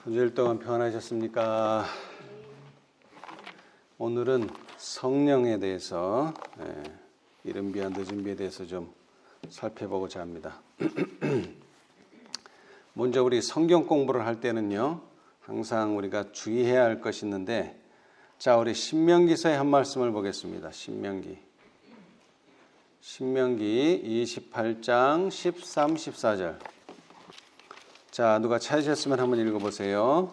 한 주일 동안 평안하셨습니까? 오늘은 성령에 대해서 이른 비와 늦은 비에 대해서 좀 살펴보고자 합니다. 먼저 우리 성경 공부를 할 때는요, 항상 우리가 주의해야 할 것이 있는데, 자, 우리 신명기서의 한 말씀을 보겠습니다. 신명기 28장 13, 14절. 자, 누가 찾으셨으면 한번 읽어보세요.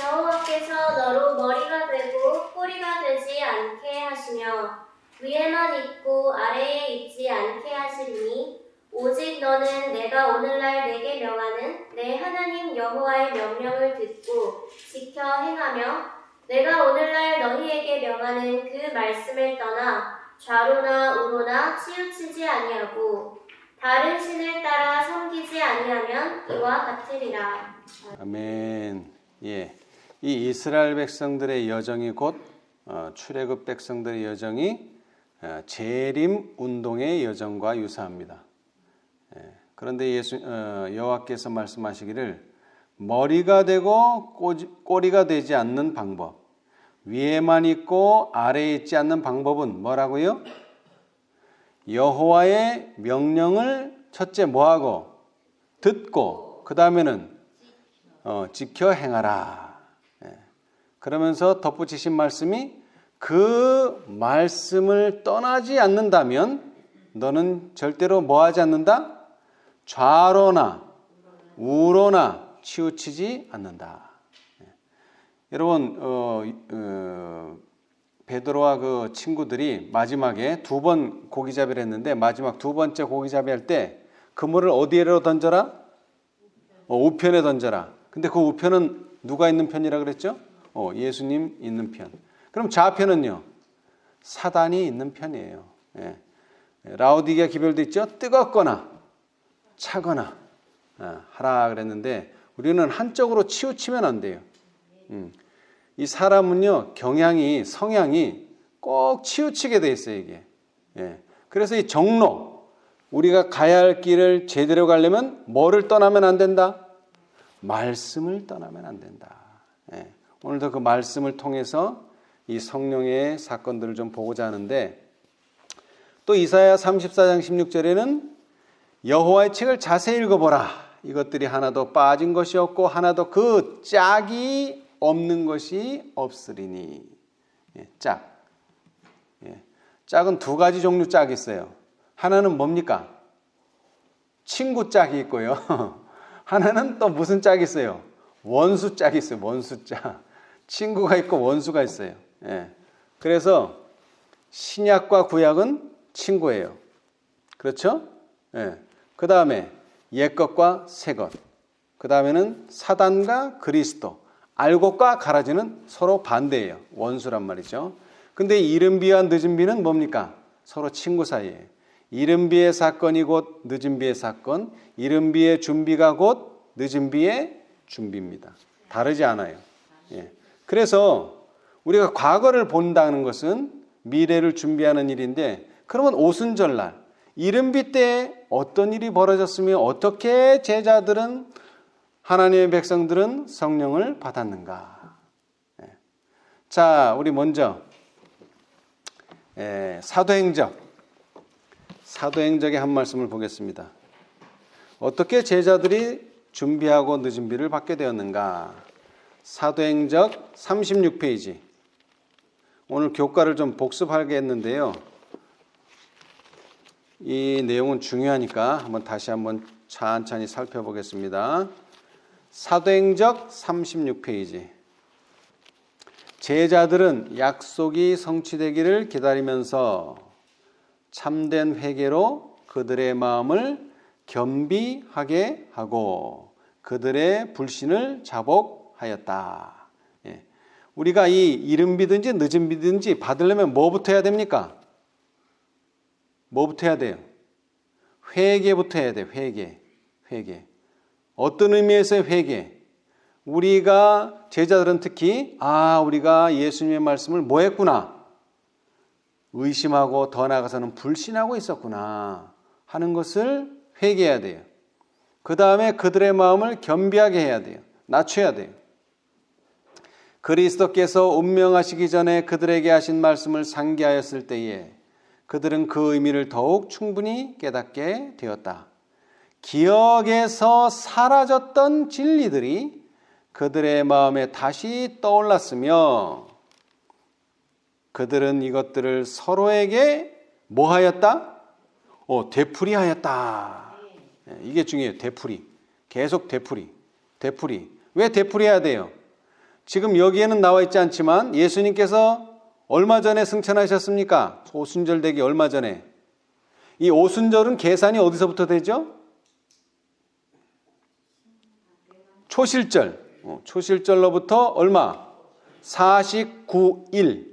여호와께서 너로 머리가 되고 꼬리가 되지 않게 하시며 위에만 있고 아래에 있지 않게 하시리니 오직 너는 내가 오늘날 내게 명하는 내 하나님 여호와의 명령을 듣고 지켜 행하며 내가 오늘날 너희에게 명하는 그 말씀을 떠나 좌로나 우로나 치우치지 아니하고 다른 신을 따라 섬기지 아니하면 이와 같으리라. 아멘. 예, 이 이스라엘 백성들의 여정이 곧 출애굽 백성들의 여정이 재림 운동의 여정과 유사합니다. 그런데 여호와께서 말씀하시기를 머리가 되고 꼬리가 되지 않는 방법, 위에만 있고 아래에 있지 않는 방법은 뭐라고요? 여호와의 명령을 첫째 뭐하고? 듣고 그 다음에는 지켜 행하라. 그러면서 덧붙이신 말씀이 그 말씀을 떠나지 않는다면 너는 절대로 뭐하지 않는다? 좌로나 우로나 치우치지 않는다. 여러분 베드로와 그 친구들이 마지막에 2번 고기잡이를 했는데 마지막 2번째 고기잡이 할 때 그물을 어디로 던져라? 우편에 던져라. 근데 그 우편은 누가 있는 편이라 그랬죠? 예수님 있는 편. 그럼 좌편은요? 사단이 있는 편이에요. 라오디게아 기별도 있죠? 뜨겁거나 차거나 하라 그랬는데 우리는 한쪽으로 치우치면 안 돼요. 이 사람은요, 성향이 꼭 치우치게 돼 있어요, 이게. 그래서 이 정로, 우리가 가야 할 길을 제대로 가려면 뭐를 떠나면 안 된다? 말씀을 떠나면 안 된다. 오늘도 그 말씀을 통해서 이 성령의 사건들을 좀 보고자 하는데, 또 이사야 34장 16절에는 여호와의 책을 자세히 읽어보라. 이것들이 하나도 빠진 것이 없고 하나도 그 짝이 없는 것이 없으리니. 짝. 짝은 2가지 종류 짝이 있어요. 하나는 뭡니까? 친구 짝이 있고요. 하나는 또 무슨 짝이 있어요? 원수 짝이 있어요. 원수 짝. 친구가 있고 원수가 있어요. 그래서 신약과 구약은 친구예요. 그렇죠? 그 다음에 옛것과 새것. 그 다음에는 사단과 그리스도. 알곡과 가라지는 서로 반대예요. 원수란 말이죠. 근데 이른 비와 늦은 비는 뭡니까? 서로 친구 사이에. 이른 비의 사건이 곧 늦은 비의 사건, 이른 비의 준비가 곧 늦은 비의 준비입니다. 다르지 않아요. 그래서 우리가 과거를 본다는 것은 미래를 준비하는 일인데, 그러면 오순절날 이른 비 때 어떤 일이 벌어졌으며 어떻게 제자들은 하나님의 백성들은 성령을 받았는가? 자, 우리 먼저 사도행적의 한 말씀을 보겠습니다. 어떻게 제자들이 준비하고 늦은 비를 받게 되었는가? 사도행적 36페이지. 오늘 교과를 좀 복습하게 했는데요. 이 내용은 중요하니까 다시 한번 천천히 살펴보겠습니다. 사도행적 36페이지. 제자들은 약속이 성취되기를 기다리면서 참된 회개로 그들의 마음을 겸비하게 하고 그들의 불신을 자복하였다. 우리가 이 이른 비든지 늦은 비든지 받으려면 뭐부터 해야 됩니까? 뭐부터 해야 돼요? 회개부터 해야 돼요. 회개. 어떤 의미에서의 회개? 우리가 제자들은 특히 우리가 예수님의 말씀을 뭐 했구나? 의심하고 더 나아가서는 불신하고 있었구나 하는 것을 회개해야 돼요. 그 다음에 그들의 마음을 겸비하게 해야 돼요. 낮춰야 돼요. 그리스도께서 운명하시기 전에 그들에게 하신 말씀을 상기하였을 때에 그들은 그 의미를 더욱 충분히 깨닫게 되었다. 기억에서 사라졌던 진리들이 그들의 마음에 다시 떠올랐으며 그들은 이것들을 서로에게 뭐 하였다? 되풀이하였다. 이게 중요해요. 되풀이. 계속 되풀이. 왜 되풀이해야 돼요? 지금 여기에는 나와 있지 않지만 예수님께서 얼마 전에 승천하셨습니까? 오순절 되기 얼마 전에. 이 오순절은 계산이 어디서부터 되죠? 초실절. 초실절로부터 얼마? 49일.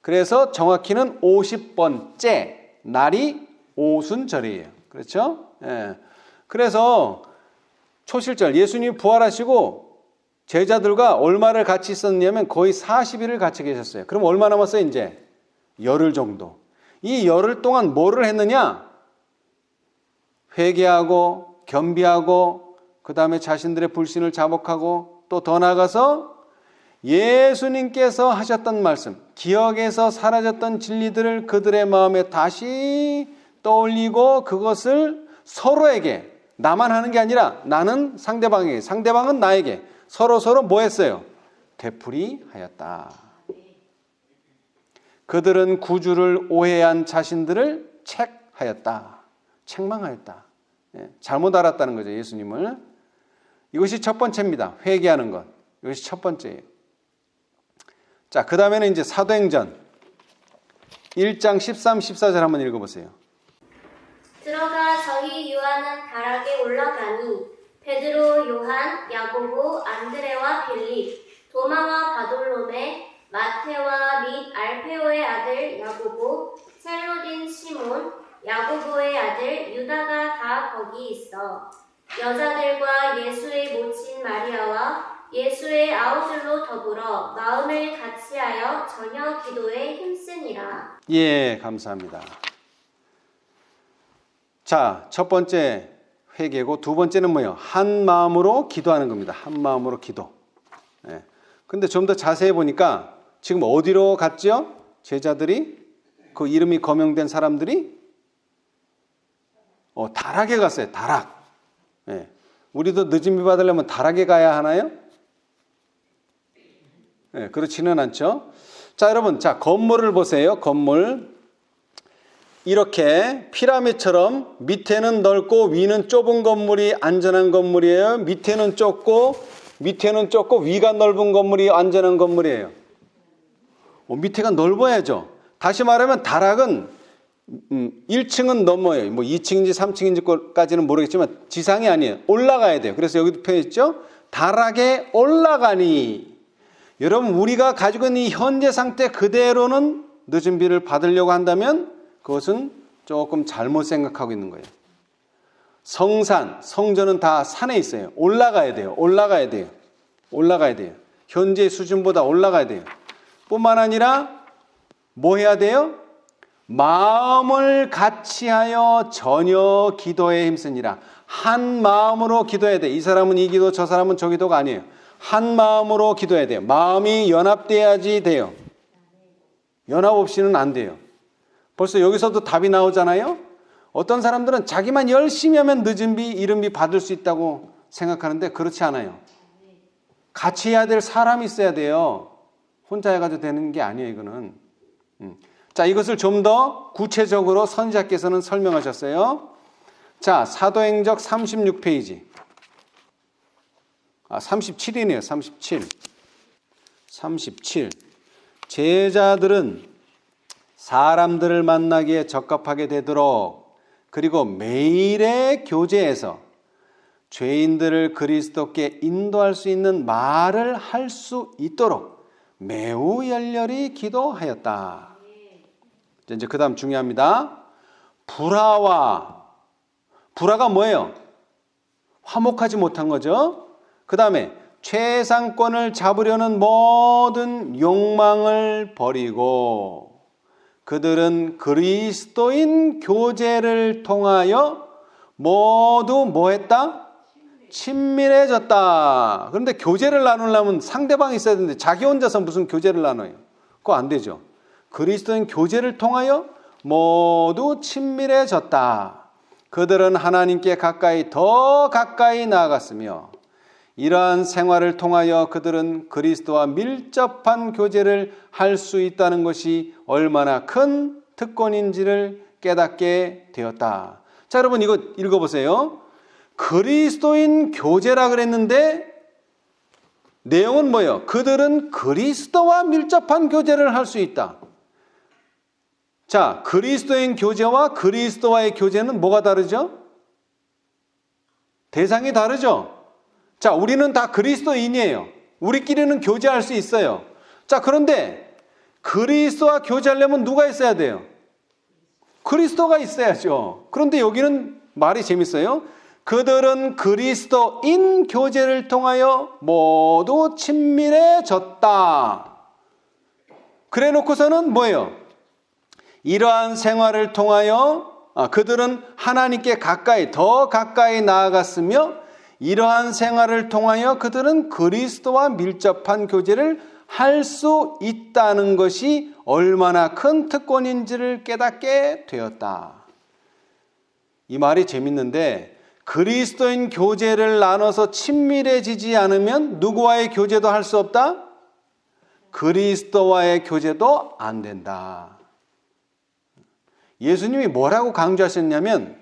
그래서 정확히는 50번째 날이 오순절이에요. 그렇죠? 예. 그래서 초실절 예수님이 부활하시고 제자들과 얼마를 같이 있었냐면 거의 40일을 같이 계셨어요. 그럼 얼마 남았어요? 이제 열흘 정도. 이 열흘 동안 뭐를 했느냐? 회개하고 겸비하고 그 다음에 자신들의 불신을 자복하고 또 더 나아가서 예수님께서 하셨던 말씀, 기억에서 사라졌던 진리들을 그들의 마음에 다시 떠올리고 그것을 서로에게, 나만 하는 게 아니라 나는 상대방에게, 상대방은 나에게 서로 뭐 했어요? 되풀이하였다. 그들은 구주를 오해한 자신들을 책하였다. 책망하였다. 잘못 알았다는 거죠, 예수님을. 이것이 첫 번째입니다. 회개하는 것. 이것이 첫 번째예요. 자, 그 다음에는 이제 사도행전 1장 13, 14절 한번 읽어보세요. 들어가 저희 유하는 다락에 올라가니 베드로, 요한, 야고보, 안드레와 빌립, 도마와 바돌로메, 마테와 및 알페오의 아들 야고보, 셀로딘 시몬, 야고보의 아들 유다가 다 거기 있어 여자들과 예수의 모친 마리아와 예수의 아우들로 더불어 마음을 같이하여 저녁 기도에 힘쓰니라. 예, 감사합니다. 자, 첫 번째 회개고 두 번째는 뭐예요? 한 마음으로 기도하는 겁니다. 한 마음으로 기도. 예. 근데 좀 더 자세히 보니까 지금 어디로 갔죠? 제자들이 그 이름이 거명된 사람들이 다락에 갔어요. 다락. 예. 우리도 늦은 비 받으려면 다락에 가야 하나요? 예, 그렇지는 않죠. 자, 여러분, 자, 건물을 보세요. 건물. 이렇게 피라미드처럼 밑에는 넓고 위는 좁은 건물이 안전한 건물이에요. 밑에는 좁고 위가 넓은 건물이 안전한 건물이에요. 밑에가 넓어야죠. 다시 말하면 다락은 1층은 넘어요. 뭐 2층인지 3층인지까지는 모르겠지만 지상이 아니에요. 올라가야 돼요. 그래서 여기도 표현했죠. 다락에 올라가니. 여러분, 우리가 가지고 있는 이 현재 상태 그대로는 늦은 비를 받으려고 한다면 그것은 조금 잘못 생각하고 있는 거예요. 성산, 성전은 다 산에 있어요. 올라가야 돼요. 현재 수준보다 올라가야 돼요. 뿐만 아니라 뭐 해야 돼요? 마음을 같이하여 전혀 기도에 힘쓰니라. 한 마음으로 기도해야 돼. 이 사람은 이 기도, 저 사람은 저 기도가 아니에요. 한 마음으로 기도해야 돼요. 마음이 연합돼야지 돼요. 연합 없이는 안 돼요. 벌써 여기서도 답이 나오잖아요. 어떤 사람들은 자기만 열심히 하면 늦은 비, 이른 비 받을 수 있다고 생각하는데 그렇지 않아요. 같이 해야 될 사람이 있어야 돼요. 혼자 해가지고 되는 게 아니에요, 이거는. 자, 이것을 좀 더 구체적으로 선지자께서는 설명하셨어요. 자, 사도행적 36페이지. 37이네요. 37. 제자들은 사람들을 만나기에 적합하게 되도록 그리고 매일의 교제에서 죄인들을 그리스도께 인도할 수 있는 말을 할 수 있도록 매우 열렬히 기도하였다. 이제 그 다음 중요합니다. 불화가 뭐예요? 화목하지 못한 거죠. 그 다음에 최상권을 잡으려는 모든 욕망을 버리고 그들은 그리스도인 교제를 통하여 모두 뭐 했다? 친밀해졌다. 그런데 교제를 나누려면 상대방이 있어야 되는데 자기 혼자서 무슨 교제를 나눠요? 그거 안 되죠. 그리스도인 교제를 통하여 모두 친밀해졌다. 그들은 하나님께 더 가까이 나아갔으며 이러한 생활을 통하여 그들은 그리스도와 밀접한 교제를 할 수 있다는 것이 얼마나 큰 특권인지를 깨닫게 되었다. 자, 여러분 이거 읽어보세요. 그리스도인 교제라 그랬는데 내용은 뭐예요? 그들은 그리스도와 밀접한 교제를 할 수 있다. 자, 그리스도인 교제와 그리스도와의 교제는 뭐가 다르죠? 대상이 다르죠? 자, 우리는 다 그리스도인이에요. 우리끼리는 교제할 수 있어요. 자, 그런데 그리스도와 교제하려면 누가 있어야 돼요? 그리스도가 있어야죠. 그런데 여기는 말이 재밌어요. 그들은 그리스도인 교제를 통하여 모두 친밀해졌다. 그래 놓고서는 뭐예요? 이러한 생활을 통하여 그들은 하나님께 더 가까이 나아갔으며 이러한 생활을 통하여 그들은 그리스도와 밀접한 교제를 할 수 있다는 것이 얼마나 큰 특권인지를 깨닫게 되었다. 이 말이 재밌는데 그리스도인 교제를 나눠서 친밀해지지 않으면 누구와의 교제도 할 수 없다? 그리스도와의 교제도 안 된다. 예수님이 뭐라고 강조하셨냐면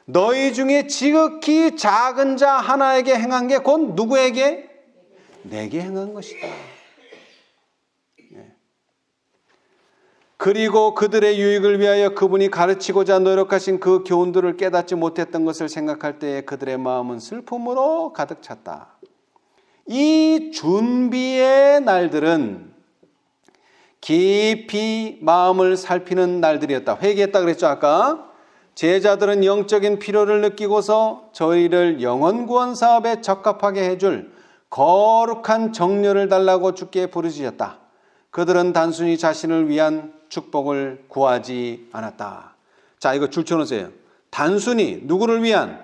너희 중에 지극히 작은 자 하나에게 행한 게 곧 누구에게? 내게 행한 것이다. 그리고 그들의 유익을 위하여 그분이 가르치고자 노력하신 그 교훈들을 깨닫지 못했던 것을 생각할 때에 그들의 마음은 슬픔으로 가득 찼다. 이 준비의 날들은 깊이 마음을 살피는 날들이었다. 회개했다 그랬죠 아까. 제자들은 영적인 필요를 느끼고서 저희를 영혼 구원 사업에 적합하게 해줄 거룩한 정료를 달라고 주께 부르짖었다. 그들은 단순히 자신을 위한 축복을 구하지 않았다. 자, 이거 줄 쳐놓으세요. 단순히 누구를 위한?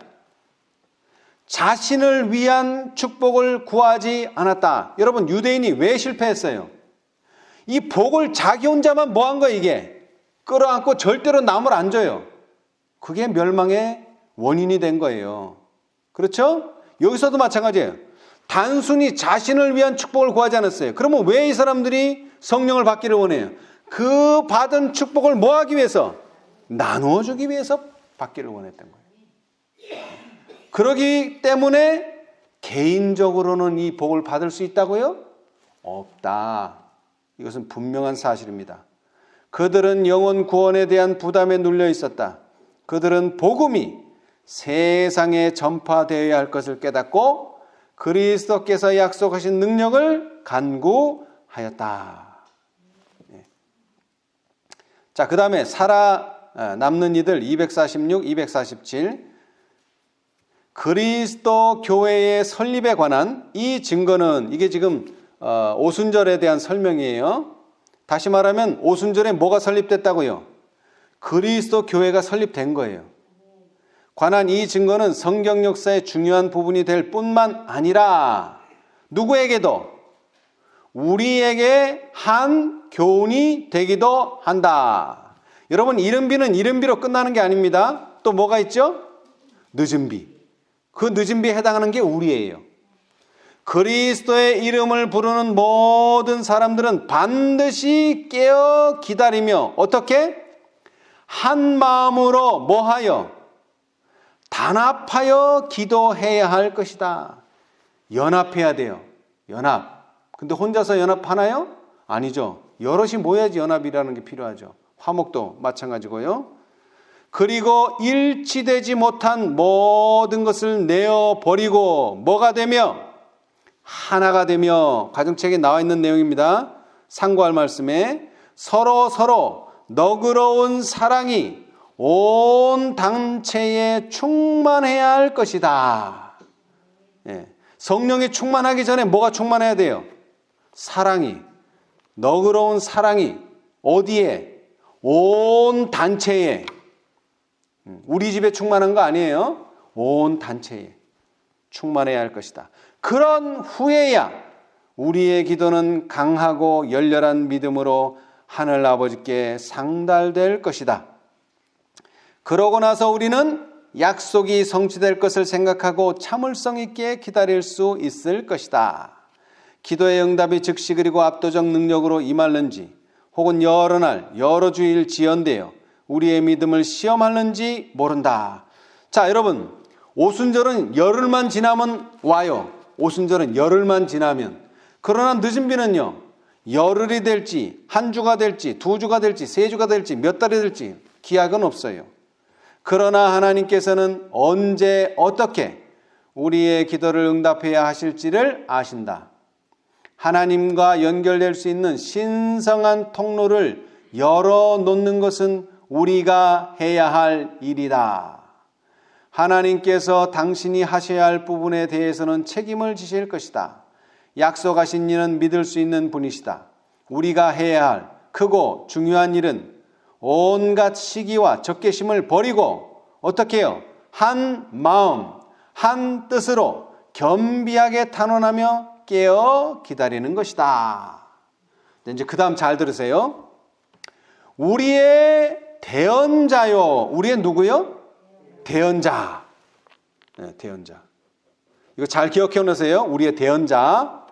자신을 위한 축복을 구하지 않았다. 여러분, 유대인이 왜 실패했어요? 이 복을 자기 혼자만 뭐 한 거예요, 이게? 끌어안고 절대로 남을 안 줘요. 그게 멸망의 원인이 된 거예요. 그렇죠? 여기서도 마찬가지예요. 단순히 자신을 위한 축복을 구하지 않았어요. 그러면 왜 이 사람들이 성령을 받기를 원해요? 그 받은 축복을 뭐 하기 위해서? 나누어 주기 위해서 받기를 원했던 거예요. 그러기 때문에 개인적으로는 이 복을 받을 수 있다고요? 없다. 이것은 분명한 사실입니다. 그들은 영혼 구원에 대한 부담에 눌려 있었다. 그들은 복음이 세상에 전파되어야 할 것을 깨닫고 그리스도께서 약속하신 능력을 간구하였다. 자, 그 다음에 살아남는 이들 246, 247 그리스도 교회의 설립에 관한 이 증거는 이게 지금 오순절에 대한 설명이에요. 다시 말하면 오순절에 뭐가 설립됐다고요? 그리스도 교회가 설립된 거예요. 관한 이 증거는 성경 역사의 중요한 부분이 될 뿐만 아니라 누구에게도 우리에게 한 교훈이 되기도 한다. 여러분, 이른비는 이른비로 끝나는 게 아닙니다. 또 뭐가 있죠? 늦은 비. 그 늦은 비에 해당하는 게 우리예요. 그리스도의 이름을 부르는 모든 사람들은 반드시 깨어 기다리며 어떻게? 한 마음으로 뭐하여? 단합하여 기도해야 할 것이다. 연합해야 돼요. 연합. 근데 혼자서 연합하나요? 아니죠. 여럿이 모여야지 연합이라는 게 필요하죠. 화목도 마찬가지고요. 그리고 일치되지 못한 모든 것을 내어버리고 뭐가 되며? 하나가 되며, 가정책에 나와 있는 내용입니다. 상고할 말씀에 서로 너그러운 사랑이 온 단체에 충만해야 할 것이다. 예. 성령이 충만하기 전에 뭐가 충만해야 돼요? 사랑이, 너그러운 사랑이 어디에? 온 단체에. 우리 집에 충만한 거 아니에요. 온 단체에 충만해야 할 것이다. 그런 후에야 우리의 기도는 강하고 열렬한 믿음으로 하늘 아버지께 상달될 것이다. 그러고 나서 우리는 약속이 성취될 것을 생각하고 참을성 있게 기다릴 수 있을 것이다. 기도의 응답이 즉시 그리고 압도적 능력으로 임할는지 혹은 여러 날 여러 주일 지연되어 우리의 믿음을 시험하는지 모른다. 자, 여러분, 오순절은 열흘만 지나면 와요. 오순절은 열흘만 지나면. 그러나 늦은 비는요, 열흘이 될지 한 주가 될지 두 주가 될지 세 주가 될지 몇 달이 될지 기약은 없어요. 그러나 하나님께서는 언제 어떻게 우리의 기도를 응답해야 하실지를 아신다. 하나님과 연결될 수 있는 신성한 통로를 열어놓는 것은 우리가 해야 할 일이다. 하나님께서 당신이 하셔야 할 부분에 대해서는 책임을 지실 것이다. 약속하신 이는 믿을 수 있는 분이시다. 우리가 해야 할 크고 중요한 일은 온갖 시기와 적개심을 버리고 어떻게 해요? 한 마음, 한 뜻으로 겸비하게 탄원하며 깨어 기다리는 것이다. 이제 그 다음 잘 들으세요. 우리의 대언자요. 우리의 누구요? 대언자. 네, 대언자. 이거 잘 기억해 놓으세요. 우리의 대언자.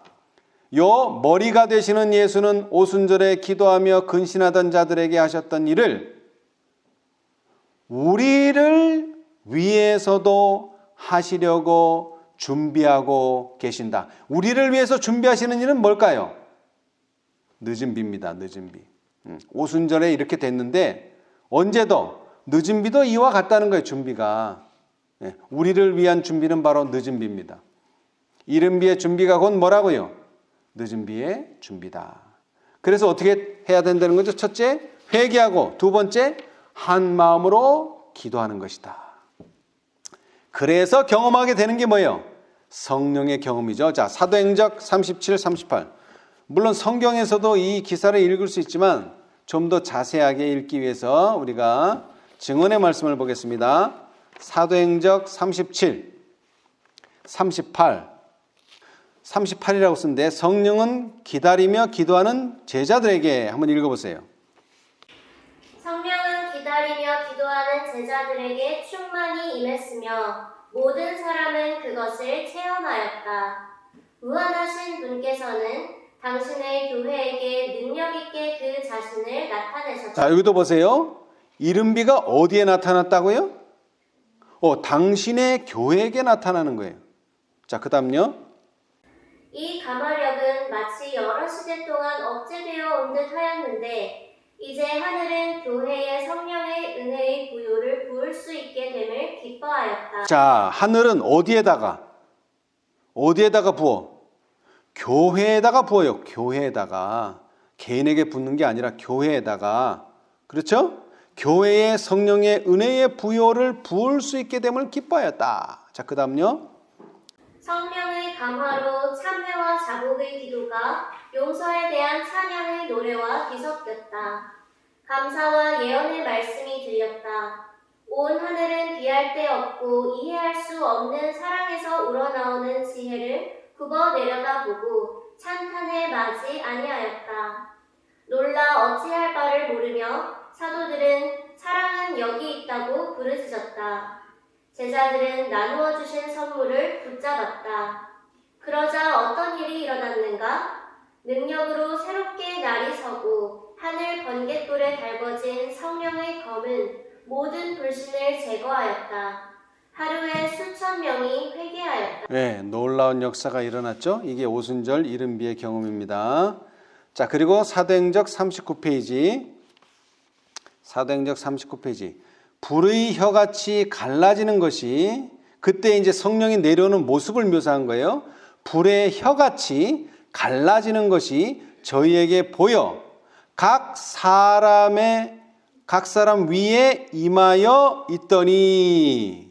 요 머리가 되시는 예수는 오순절에 기도하며 근신하던 자들에게 하셨던 일을 우리를 위해서도 하시려고 준비하고 계신다. 우리를 위해서 준비하시는 일은 뭘까요? 늦은 비입니다. 늦은 비. 오순절에 이렇게 됐는데 언제도 늦은 비도 이와 같다는 거예요. 준비가. 우리를 위한 준비는 바로 늦은 비입니다. 이른 비의 준비가 곧 뭐라고요? 늦은 비의 준비다. 그래서 어떻게 해야 된다는 거죠? 첫째, 회개하고 두 번째, 한 마음으로 기도하는 것이다. 그래서 경험하게 되는 게 뭐예요? 성령의 경험이죠. 자, 사도행적 37, 38. 물론 성경에서도 이 기사를 읽을 수 있지만 좀 더 자세하게 읽기 위해서 우리가 증언의 말씀을 보겠습니다. 사도행적 37, 38. 38이라고 쓰는데 성령은 기다리며 기도하는 제자들에게 한번 읽어보세요. 성령은 기다리며 기도하는 제자들에게 충만히 임했으며 모든 사람은 그것을 체험하였다. 무한하신 분께서는 당신의 교회에게 능력 있게 그 자신을 나타내셨다. 자, 여기도 보세요. 이른비가 어디에 나타났다고요? 당신의 교회에게 나타나는 거예요. 자, 그 다음요. 이 가마력은 마치 여러 시대 동안 억제되어 온 듯 하였는데 이제 하늘은 교회에 성령의 은혜의 부요를 부을 수 있게 됨을 기뻐하였다. 자, 하늘은 어디에다가 부어? 교회에다가 부어요. 교회에다가. 개인에게 붓는 게 아니라 교회에다가. 그렇죠? 교회에 성령의 은혜의 부요를 부을 수 있게 됨을 기뻐하였다. 자, 그 다음요. 성령의 감화로 참회와 자복의 기도가 용서에 대한 찬양의 노래와 뒤섞였다. 감사와 예언의 말씀이 들렸다. 온 하늘은 비할 데 없고 이해할 수 없는 사랑에서 우러나오는 지혜를 굽어 내려다보고 찬탄에 맞이 아니하였다. 놀라 어찌할 바를 모르며 사도들은 사랑은 여기 있다고 부르짖었다. 제자들은 나누어 주신 선물을 붙잡았다. 그러자 어떤 일이 일어났는가? 능력으로 새롭게 날이 서고 하늘 번갯불에 달궈진 성령의 검은 모든 불신을 제거하였다. 하루에 수천 명이 회개하였다. 네, 놀라운 역사가 일어났죠. 이게 오순절 이른비의 경험입니다. 자, 그리고 사도행적 39페이지. 사도행적 39페이지. 불의 혀같이 갈라지는 것이 그때 이제 성령이 내려오는 모습을 묘사한 거예요. 불의 혀같이 갈라지는 것이 저희에게 보여 각 사람 위에 임하여 있더니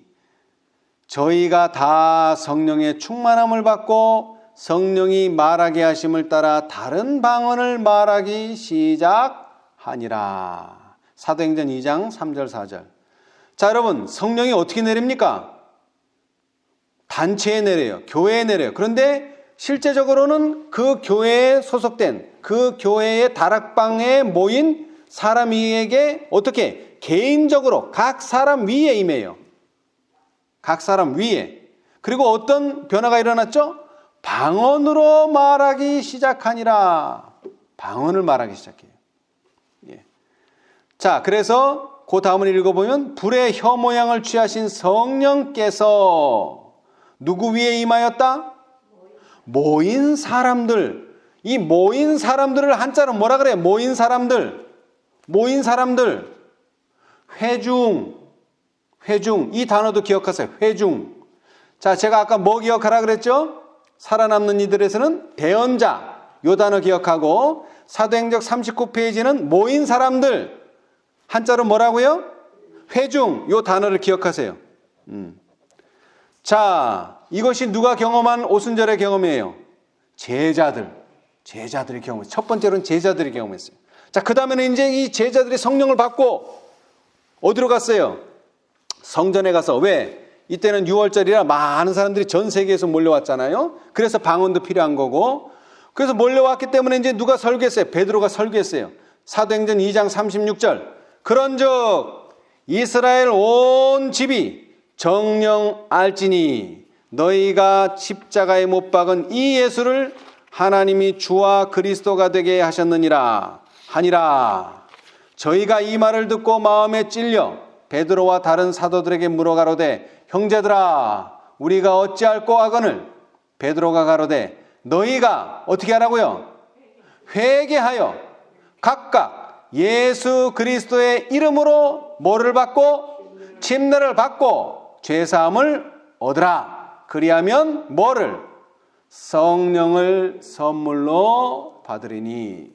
저희가 다 성령의 충만함을 받고 성령이 말하게 하심을 따라 다른 방언을 말하기 시작하니라. 사도행전 2장 3절 4절. 자, 여러분, 성령이 어떻게 내립니까? 단체에 내려요. 교회에 내려요. 그런데 실제적으로는 그 교회에 소속된 그 교회의 다락방에 모인 사람 위에게 어떻게 개인적으로 각 사람 위에 임해요. 각 사람 위에. 그리고 어떤 변화가 일어났죠? 방언으로 말하기 시작하니라. 방언을 말하기 시작해요. 예. 자, 그래서 그 다음을 읽어보면 불의 혀 모양을 취하신 성령께서 누구 위에 임하였다? 모인 사람들. 이 모인 사람들을 한자로 뭐라 그래요? 모인 사람들. 모인 사람들. 회중. 이 단어도 기억하세요. 회중. 자, 제가 아까 뭐 기억하라 그랬죠? 살아남는 이들에서는 대언자. 요 단어 기억하고 사도행적 39페이지는 모인 사람들. 한자로 뭐라고요? 회중. 요 단어를 기억하세요. 자, 이것이 누가 경험한 오순절의 경험이에요? 제자들이 경험했어요. 첫 번째로는 제자들이 경험했어요. 자, 그 다음에는 이제 이 제자들이 성령을 받고 어디로 갔어요? 성전에 가서. 왜? 이때는 6월절이라 많은 사람들이 전 세계에서 몰려왔잖아요. 그래서 방언도 필요한 거고. 그래서 몰려왔기 때문에 이제 누가 설교했어요? 베드로가 설교했어요. 사도행전 2장 36절. 그런즉 이스라엘 온 집이 정령 알지니 너희가 십자가에 못 박은 이 예수를 하나님이 주와 그리스도가 되게 하셨느니라 하니라. 저희가 이 말을 듣고 마음에 찔려 베드로와 다른 사도들에게 물어가로되 형제들아 우리가 어찌할꼬 하거늘 베드로가 가로되 너희가 어떻게 하라고요? 회개하여 각각 예수 그리스도의 이름으로 뭐를 받고 침례를 받고 죄사함을 얻으라. 그리하면 뭐를? 성령을 선물로 받으리니.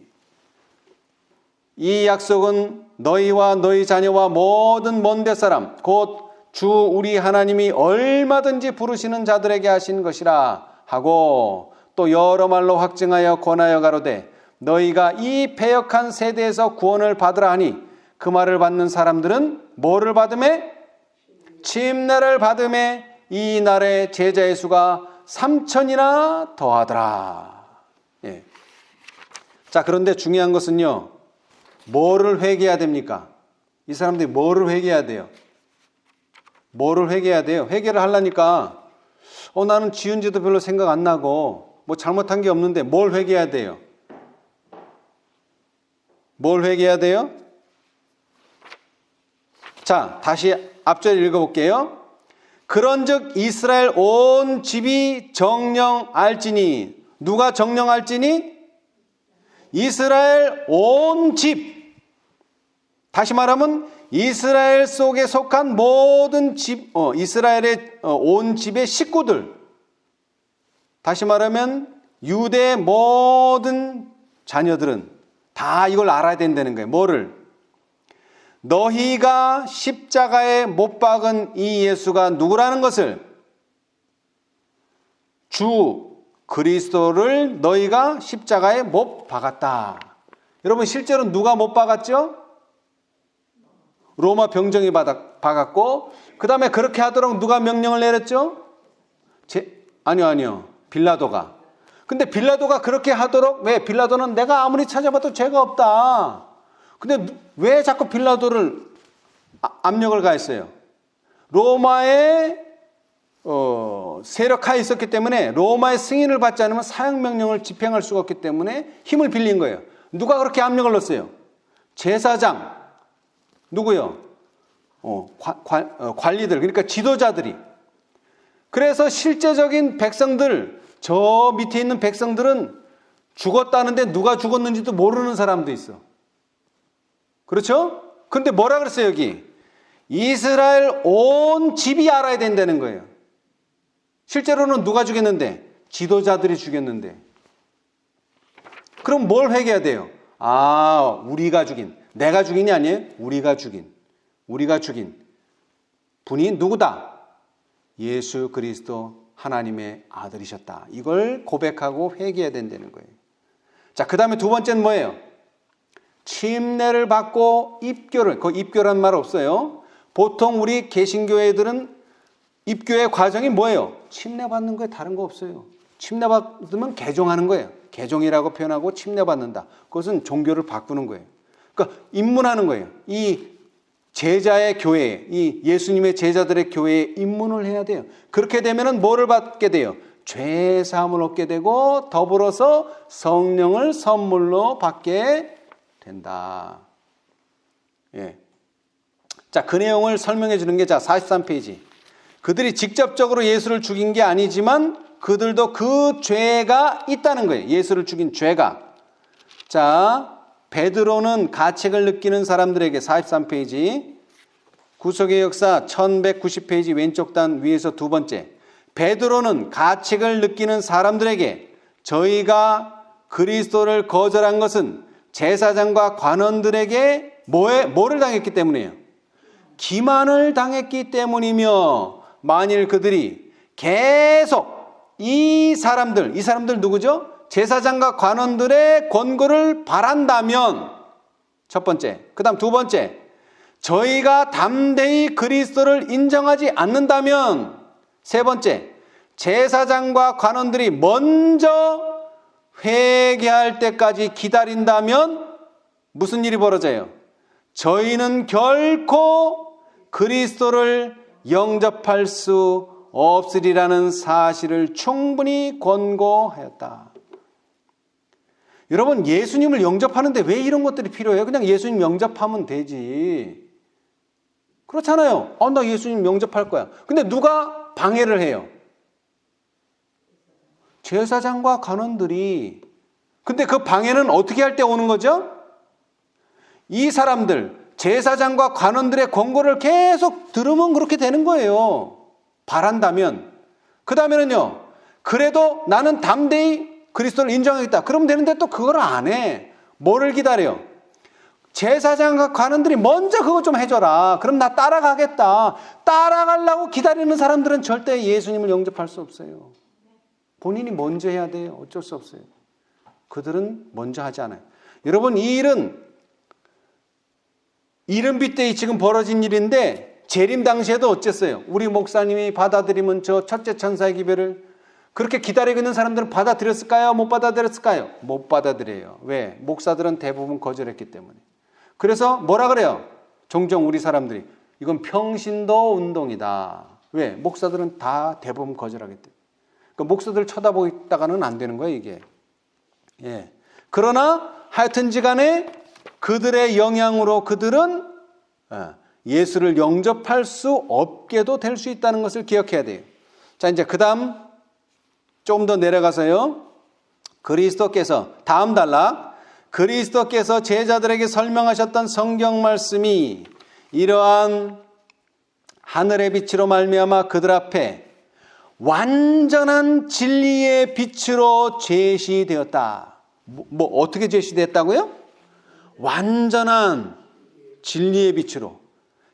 이 약속은 너희와 너희 자녀와 모든 먼데 사람 곧 주 우리 하나님이 얼마든지 부르시는 자들에게 하신 것이라 하고 또 여러 말로 확증하여 권하여 가로되 너희가 이 패역한 세대에서 구원을 받으라 하니 그 말을 받는 사람들은 뭐를 받음에? 침례를 받음에 이 날에 제자의 수가 3,000이나 더하더라. 예. 자, 그런데 중요한 것은요. 뭐를 회개해야 됩니까? 이 사람들이 뭐를 회개해야 돼요? 뭐를 회개해야 돼요? 회개를 하려니까 나는 지은 지도 별로 생각 안 나고 뭐 잘못한 게 없는데 뭘 회개해야 돼요? 뭘 회개해야 돼요? 자, 다시 앞절 읽어볼게요. 그런즉 이스라엘 온 집이 정령 알지니. 누가 정령 알지니? 이스라엘 온 집. 다시 말하면 이스라엘 속에 속한 모든 집, 이스라엘의 온 집의 식구들. 다시 말하면 유대의 모든 자녀들은 다 이걸 알아야 된다는 거예요. 뭐를? 너희가 십자가에 못 박은 이 예수가 누구라는 것을, 주 그리스도를 너희가 십자가에 못 박았다. 여러분 실제로 누가 못 박았죠? 로마 병정이 박았고 그 다음에 그렇게 하도록 누가 명령을 내렸죠? 아니요. 빌라도가. 근데 빌라도가 그렇게 하도록, 왜? 빌라도는 내가 아무리 찾아봐도 죄가 없다. 근데 왜 자꾸 빌라도를 압력을 가했어요? 로마의 세력하에 있었기 때문에 로마의 승인을 받지 않으면 사형명령을 집행할 수가 없기 때문에 힘을 빌린 거예요. 누가 그렇게 압력을 넣었어요? 제사장. 누구요? 관리들, 그러니까 지도자들이. 그래서 실제적인 백성들, 저 밑에 있는 백성들은 죽었다는데 누가 죽었는지도 모르는 사람도 있어. 그렇죠? 근데 뭐라 그랬어요, 여기? 이스라엘 온 집이 알아야 된다는 거예요. 실제로는 누가 죽였는데? 지도자들이 죽였는데. 그럼 뭘 회개해야 돼요? 우리가 죽인. 내가 죽인이 아니에요. 우리가 죽인 분이 누구다? 예수 그리스도 하나님의 아들이셨다. 이걸 고백하고 회개해야 된다는 거예요. 자, 그 다음에 두 번째는 뭐예요? 침례를 받고 입교를. 그 입교란 말 없어요. 보통 우리 개신교회들은 입교의 과정이 뭐예요? 침례받는 거에 다른 거 없어요. 침례받으면 개종하는 거예요. 개종이라고 표현하고 침례받는다. 그것은 종교를 바꾸는 거예요. 그러니까 입문하는 거예요. 이 제자의 교회에, 이 예수님의 제자들의 교회에 입문을 해야 돼요. 그렇게 되면은 뭐를 받게 돼요? 죄 사함을 얻게 되고 더불어서 성령을 선물로 받게 된다. 예. 자, 그 내용을 설명해 주는 게 43페이지. 그들이 직접적으로 예수를 죽인 게 아니지만 그들도 그 죄가 있다는 거예요. 예수를 죽인 죄가. 자, 베드로는 가책을 느끼는 사람들에게 43페이지. 구속의 역사 1190페이지 왼쪽 단 위에서 두 번째. 베드로는 가책을 느끼는 사람들에게 저희가 그리스도를 거절한 것은 제사장과 관원들에게 뭐를 당했기 때문이에요? 기만을 당했기 때문이며 만일 그들이 계속 이 사람들 누구죠? 제사장과 관원들의 권고를 바란다면 첫 번째, 그 다음 두 번째, 저희가 담대히 그리스도를 인정하지 않는다면 세 번째, 제사장과 관원들이 먼저 회개할 때까지 기다린다면 무슨 일이 벌어져요? 저희는 결코 그리스도를 영접할 수 없으리라는 사실을 충분히 권고하였다. 여러분, 예수님을 영접하는데 왜 이런 것들이 필요해요? 그냥 예수님 영접하면 되지. 그렇잖아요. 나 예수님 영접할 거야. 근데 누가 방해를 해요? 제사장과 관원들이. 근데 그 방해는 어떻게 할 때 오는 거죠? 이 사람들, 제사장과 관원들의 권고를 계속 들으면 그렇게 되는 거예요. 바란다면. 그 다음에는요, 그래도 나는 담대히 그리스도를 인정하겠다. 그러면 되는데 또 그걸 안 해. 뭐를 기다려? 제사장과 관원들이 먼저 그거 좀 해줘라. 그럼 나 따라가겠다. 따라가려고 기다리는 사람들은 절대 예수님을 영접할 수 없어요. 본인이 먼저 해야 돼요. 어쩔 수 없어요. 그들은 먼저 하지 않아요. 여러분, 이 일은 이른비 때 지금 벌어진 일인데 재림 당시에도 어쨌어요? 우리 목사님이 받아들이면 저 첫째 천사의 기별을 그렇게 기다리고 있는 사람들은 받아들였을까요? 못 받아들였을까요? 못 받아들여요. 왜? 목사들은 대부분 거절했기 때문에. 그래서 뭐라 그래요? 종종 우리 사람들이 이건 평신도 운동이다. 왜? 목사들은 다 대부분 거절하기 때문에. 그러니까 목사들 쳐다보고 있다가는 안 되는 거예요, 이게. 예. 그러나 하여튼지 간에 그들의 영향으로 그들은 예수를 영접할 수 없게도 될 수 있다는 것을 기억해야 돼요. 자, 이제 그 다음 좀 더 내려가서요. 그리스도께서, 다음 단락, 그리스도께서 제자들에게 설명하셨던 성경 말씀이 이러한 하늘의 빛으로 말미암아 그들 앞에 완전한 진리의 빛으로 제시되었다. 뭐 어떻게 제시됐다고요? 완전한 진리의 빛으로.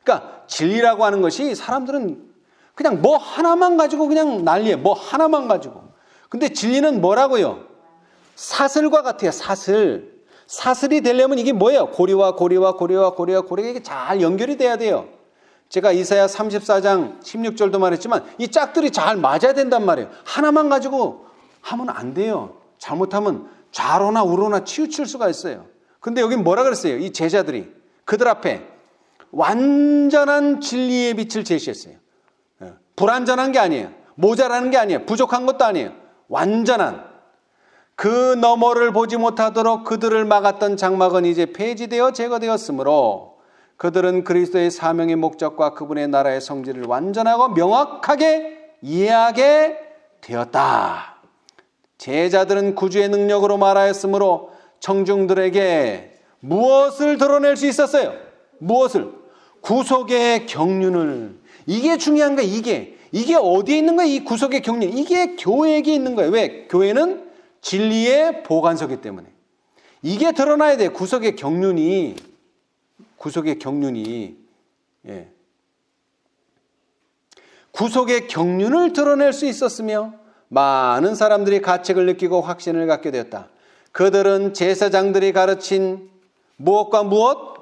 그러니까 진리라고 하는 것이 사람들은 그냥 뭐 하나만 가지고 그냥 난리예요. 뭐 하나만 가지고. 근데 진리는 뭐라고요? 사슬과 같아요. 사슬이 되려면 이게 뭐예요? 고리와 이게 잘 연결이 돼야 돼요. 제가 이사야 34장 16절도 말했지만 이 짝들이 잘 맞아야 된단 말이에요. 하나만 가지고 하면 안 돼요. 잘못하면 좌로나 우로나 치우칠 수가 있어요. 근데 여긴 뭐라 그랬어요? 이 제자들이 그들 앞에 완전한 진리의 빛을 제시했어요. 불완전한 게 아니에요. 모자라는 게 아니에요. 부족한 것도 아니에요. 완전한. 그 너머를 보지 못하도록 그들을 막았던 장막은 이제 폐지되어 제거되었으므로 그들은 그리스도의 사명의 목적과 그분의 나라의 성질을 완전하고 명확하게 이해하게 되었다. 제자들은 구주의 능력으로 말하였으므로 청중들에게 무엇을 드러낼 수 있었어요? 무엇을? 구속의 경륜을. 이게 중요한 거예요. 이게 어디에 있는 거예요? 이 구속의 경륜. 이게 교회에게 있는 거예요. 왜? 교회는 진리의 보관소이기 때문에. 이게 드러나야 돼요. 구속의 경륜이. 예. 구속의 경륜을 드러낼 수 있었으며 많은 사람들이 가책을 느끼고 확신을 갖게 되었다. 그들은 제사장들이 가르친 무엇과 무엇?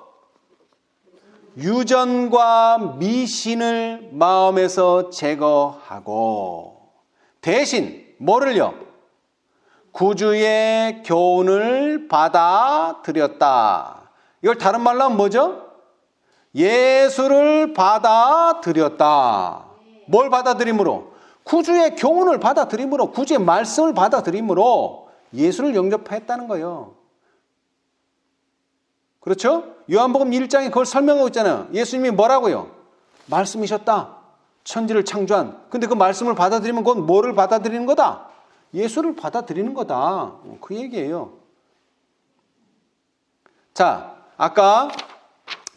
유전과 미신을 마음에서 제거하고 대신 뭐를요? 구주의 교훈을 받아들였다. 이걸 다른 말로 하면 뭐죠? 예수를 받아들였다. 뭘 받아들임으로? 구주의 교훈을 받아들임으로, 구주의 말씀을 받아들임으로 예수를 영접했다는 거예요. 그렇죠? 요한복음 1장에 그걸 설명하고 있잖아요. 예수님이 뭐라고요? 말씀이셨다. 천지를 창조한. 근데 그 말씀을 받아들이면 그건 뭐를 받아들이는 거다? 예수를 받아들이는 거다. 그 얘기예요. 자, 아까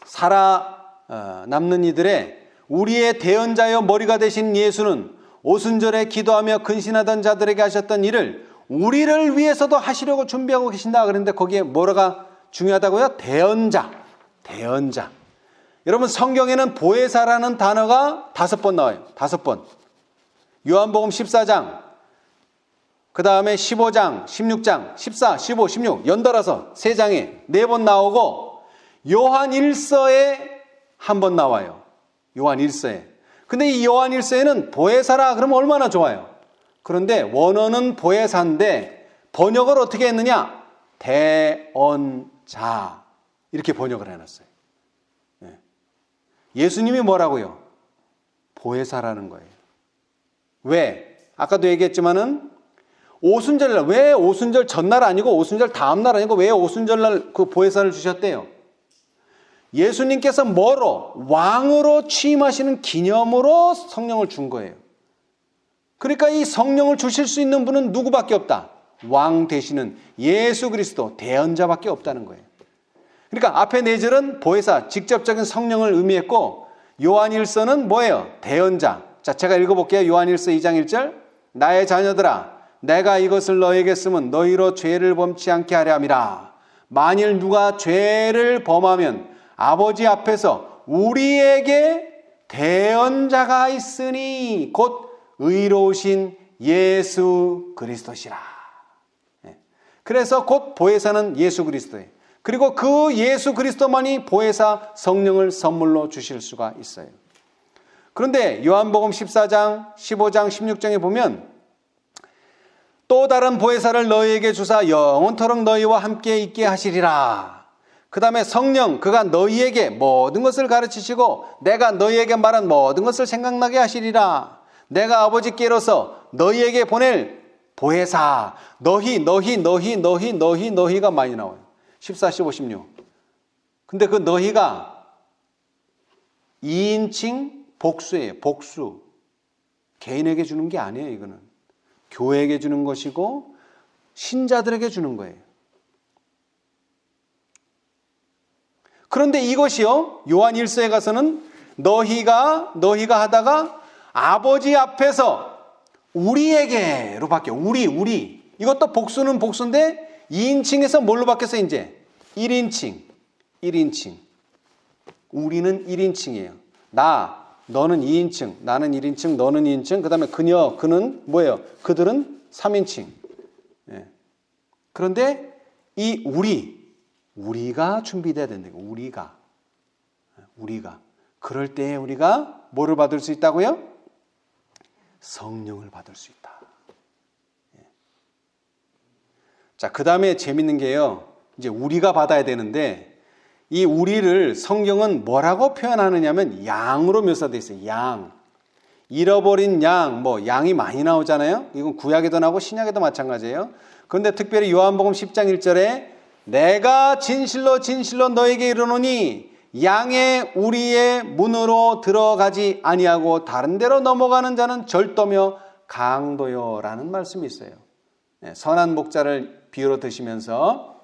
살아남는 이들의 우리의 대언자여 머리가 되신 예수는 오순절에 기도하며 근신하던 자들에게 하셨던 일을 우리를 위해서도 하시려고 준비하고 계신다. 그런데 거기에 뭐가 중요하다고요? 대언자. 대언자. 여러분 성경에는 보혜사라는 단어가 5번 나와요. 5번. 요한복음 14장, 그 다음에 15장, 16장, 14, 15, 16 연달아서 3장에 4번 나오고 요한 1서에 1번 나와요. 요한 1서에. 근데 이 요한 1서에는 보혜사라 그러면 얼마나 좋아요. 그런데 원어는 보혜사인데 번역을 어떻게 했느냐? 대언자. 이렇게 번역을 해놨어요. 예수님이 뭐라고요? 보혜사라는 거예요. 왜? 아까도 얘기했지만은 오순절날, 왜 오순절 전날 아니고 오순절 다음날 아니고 왜 오순절날 그 보혜사를 주셨대요? 예수님께서 뭐로? 왕으로 취임하시는 기념으로 성령을 준 거예요. 그러니까 이 성령을 주실 수 있는 분은 누구밖에 없다? 왕 되시는 예수 그리스도 대언자밖에 없다는 거예요. 그러니까 앞에 4절은 보혜사, 직접적인 성령을 의미했고 요한 1서는 뭐예요? 대언자. 자, 제가 읽어볼게요. 요한 1서 2장 1절. 나의 자녀들아, 내가 이것을 너에게 쓰면 너희로 죄를 범치 않게 하려 함이라. 만일 누가 죄를 범하면 아버지 앞에서 우리에게 대언자가 있으니 곧 의로우신 예수 그리스도시라. 그래서 곧 보혜사는 예수 그리스도예요. 그리고 그 예수 그리스도만이 보혜사 성령을 선물로 주실 수가 있어요. 그런데 요한복음 14장, 15장, 16장에 보면 또 다른 보혜사를 너희에게 주사 영원토록 너희와 함께 있게 하시리라. 그 다음에 성령, 그가 너희에게 모든 것을 가르치시고 내가 너희에게 말한 모든 것을 생각나게 하시리라. 내가 아버지께로서 너희에게 보낼 보혜사. 너희가 많이 나와요. 14, 15, 16. 근데 그 너희가 2인칭 복수예요. 복수. 개인에게 주는 게 아니에요. 이거는 교회에게 주는 것이고 신자들에게 주는 거예요. 그런데 이것이요, 요한 1서에 가서는 너희가 하다가 아버지 앞에서 우리에게로 바뀌어. 우리. 이것도 복수는 복수인데 2인칭에서 뭘로 바뀌었어요? 이제 1인칭. 우리는 1인칭이에요. 너는 2인칭, 나는 1인칭, 너는 2인칭, 그 다음에 그는 뭐예요? 그들은 3인칭. 예. 그런데 이 우리가 준비돼야 된다. 우리가. 그럴 때 우리가 뭐를 받을 수 있다고요? 성령을 받을 수 있다. 자, 그 다음에 재밌는 게요. 이제 우리가 받아야 되는데 이 우리를 성경은 뭐라고 표현하느냐면 양으로 묘사되어 있어요. 양. 잃어버린 양, 양이 많이 나오잖아요. 이건 구약에도 나오고 신약에도 마찬가지예요. 그런데 특별히 요한복음 10장 1절에 내가 진실로 너에게 이르노니 양의 우리의 문으로 들어가지 아니하고 다른 데로 넘어가는 자는 절도며 강도요라는 말씀이 있어요. 선한 목자를 비유로 드시면서,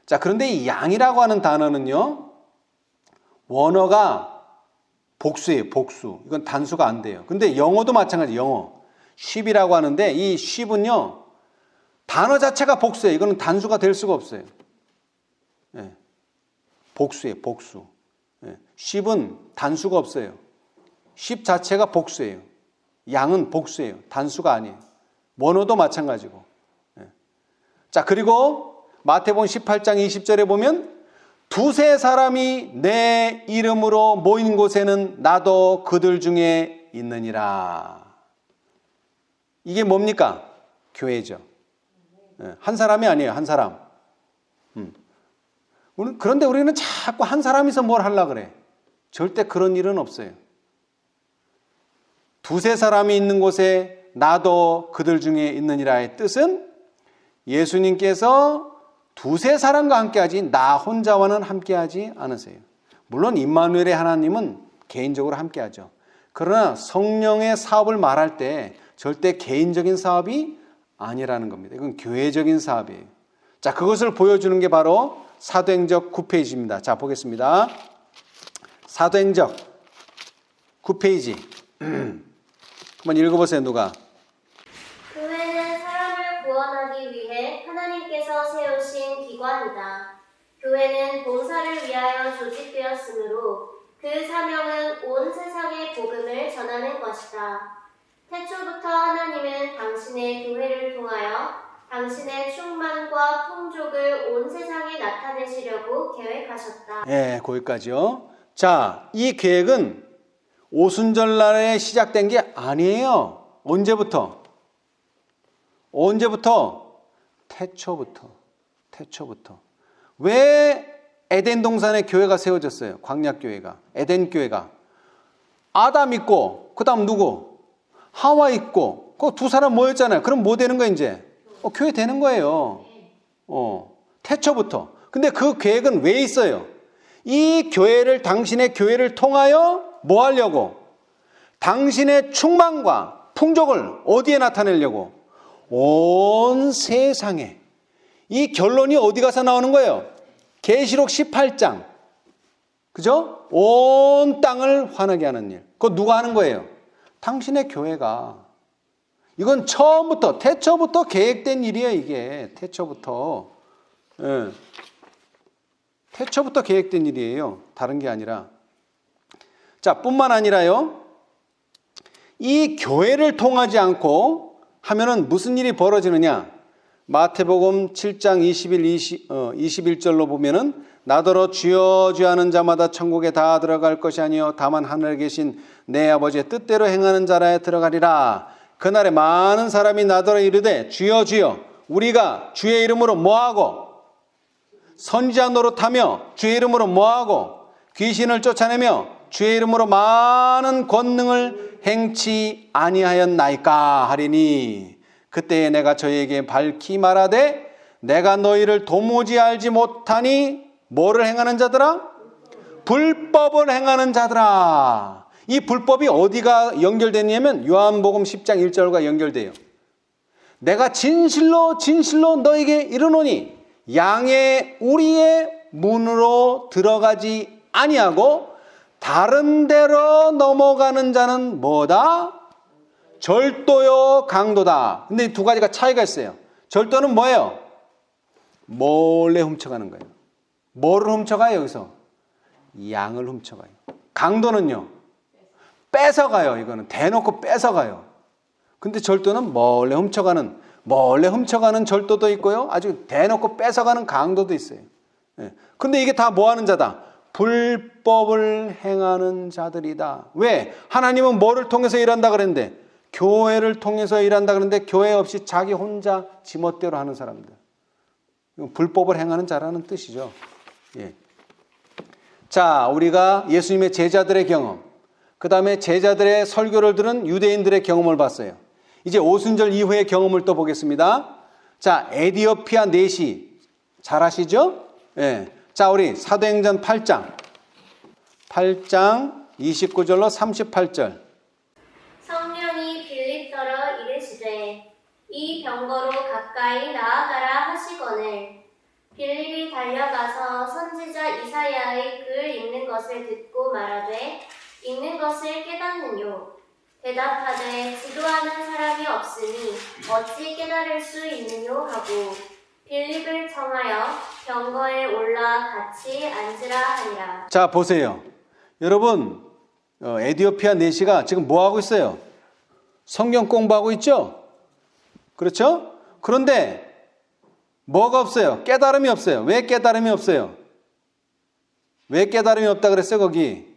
자, 그런데 이 양이라고 하는 단어는요, 원어가 복수예요. 복수. 이건 단수가 안 돼요. 근데 영어도 마찬가지. 영어 sheep이라고 하는데 이 sheep은요 단어 자체가 복수예요. 이거는 단수가 될 수가 없어요. 복수예요. 복수. sheep은 단수가 없어요. sheep 자체가 복수예요. 양은 복수예요. 단수가 아니에요. 원어도 마찬가지고. 자, 그리고 마태복음 18장 20절에 보면 두세 사람이 내 이름으로 모인 곳에는 나도 그들 중에 있느니라. 이게 뭡니까? 교회죠. 한 사람이 아니에요. 한 사람. 그런데 우리는 자꾸 한 사람이서 뭘 하려고 그래. 절대 그런 일은 없어요. 두세 사람이 있는 곳에 나도 그들 중에 있느니라의 뜻은 예수님께서 두세 사람과 함께하지 나 혼자와는 함께하지 않으세요. 물론 임마누엘의 하나님은 개인적으로 함께하죠. 그러나 성령의 사업을 말할 때 절대 개인적인 사업이 아니라는 겁니다. 이건 교회적인 사업이에요. 자, 그것을 보여주는 게 바로 사도행적 9페이지입니다. 자, 보겠습니다. 사도행적 9페이지. 한번 읽어보세요, 누가. 교회는 사람을 구원하기 위해 하나님께서 세우신 기관이다. 교회는 봉사를 위하여 조직되었으므로 그 사명은 온 세상에 복음을 전하는 것이다. 태초부터 하나님은 당신의 교회를 통하여 당신의 충만과 풍족을 온 세상에 나타내시려고 계획하셨다. 네, 거기까지요. 자, 이 계획은 오순절날에 시작된 게 아니에요. 언제부터? 태초부터. 왜 에덴 동산에 교회가 세워졌어요? 광약교회가, 에덴 교회가. 아담 있고, 그 다음 누구? 하와 있고, 그 두 사람 모였잖아요. 그럼 뭐 되는 거예요, 이제? 교회 되는 거예요. 태초부터. 근데 그 계획은 왜 있어요? 이 교회를, 당신의 교회를 통하여 뭐 하려고? 당신의 충만과 풍족을 어디에 나타내려고? 온 세상에. 이 결론이 어디 가서 나오는 거예요? 계시록 18장. 그죠? 온 땅을 환하게 하는 일. 그거 누가 하는 거예요? 당신의 교회가. 이건 처음부터, 태초부터 계획된 일이에요, 이게. 태초부터. 예. 태초부터 계획된 일이에요. 다른 게 아니라. 자, 뿐만 아니라요. 이 교회를 통하지 않고 하면은 무슨 일이 벌어지느냐? 마태복음 7장 21절로 보면은 나더러 주여 주여 하는 자마다 천국에 다 들어갈 것이 아니요 다만 하늘에 계신 내 아버지의 뜻대로 행하는 자라에 들어가리라. 그날에 많은 사람이 나더러 이르되 주여 주여 우리가 주의 이름으로 뭐하고 선지자 노릇하며 주의 이름으로 뭐하고 귀신을 쫓아내며 주의 이름으로 많은 권능을 행치 아니하였나이까 하리니 그때에 내가 저희에게 밝히 말하되 내가 너희를 도무지 알지 못하니 뭐를 행하는 자들아? 불법을 행하는 자들아. 이 불법이 어디가 연결되냐면 요한복음 10장 1절과 연결돼요. 내가 진실로 진실로 너에게 이르노니 양의 우리의 문으로 들어가지 아니하고 다른 데로 넘어가는 자는 뭐다? 절도요 강도다. 근데 이 두 가지가 차이가 있어요. 절도는 뭐예요? 몰래 훔쳐가는 거예요. 뭐를 훔쳐가요 여기서? 양을 훔쳐가요. 강도는요? 뺏어가요. 이거는 대놓고 뺏어가요. 근데 절도는 몰래 훔쳐가는 절도도 있고요. 아주 대놓고 뺏어가는 강도도 있어요. 예. 근데 이게 다 뭐 하는 자다? 불법을 행하는 자들이다. 왜? 하나님은 뭐를 통해서 일한다 그랬는데? 교회를 통해서 일한다 그랬는데 교회 없이 자기 혼자 지멋대로 하는 사람들. 불법을 행하는 자라는 뜻이죠. 예. 자, 우리가 예수님의 제자들의 경험, 그 다음에 제자들의 설교를 들은 유대인들의 경험을 봤어요. 이제 오순절 이후의 경험을 또 보겠습니다. 자, 에디오피아 내시 잘 아시죠? 예. 자, 우리 사도행전 8장 29절로 38절. 성령이 빌립더러 이르시되 이 병거로 가까이 나아가라 하시거늘 빌립이 달려가서 선지자 이사야의 글 읽는 것을 듣고 말하되 읽는 것을 깨닫느뇨. 대답하되 지도하는 사람이 없으니 어찌 깨달을 수 있느뇨 하고 빌립을 청하여 병거에 올라 같이 앉으라 하니라. 자, 보세요. 여러분, 에디오피아 내시가 지금 뭐 하고 있어요? 성경 공부하고 있죠? 그렇죠? 그런데 뭐가 없어요? 깨달음이 없어요. 왜 깨달음이 없어요? 왜 깨달음이 없다 그랬어요 거기?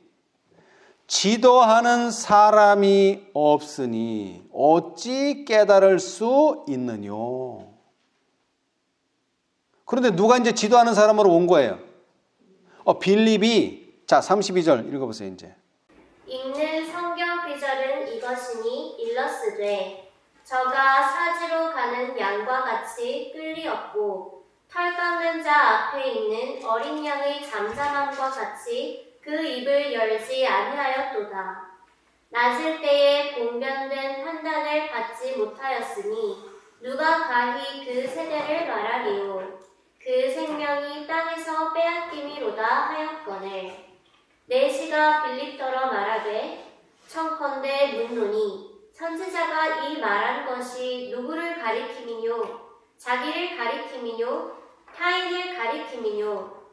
지도하는 사람이 없으니 어찌 깨달을 수 있느뇨. 그런데 누가 이제 지도하는 사람으로 온 거예요? 빌립이, 자 32절 읽어보세요 이제. 읽는 성경 구절은 이것이니 일러스되 저가 사지로 가는 양과 같이 끌리었고 털 깎는 자 앞에 있는 어린 양의 잠잠함과 같이 그 입을 열지 아니하였도다. 낮을 때에 공변된 판단을 받지 못하였으니 누가 가히 그 세대를 말하리요. 그 생명이 땅에서 빼앗김이로다 하였거늘. 내시가 빌립더러 말하되 청컨대 묻노니 선지자가 이 말한 것이 누구를 가리킴이뇨? 자기를 가리킴이뇨? 타인을 가리킴이뇨?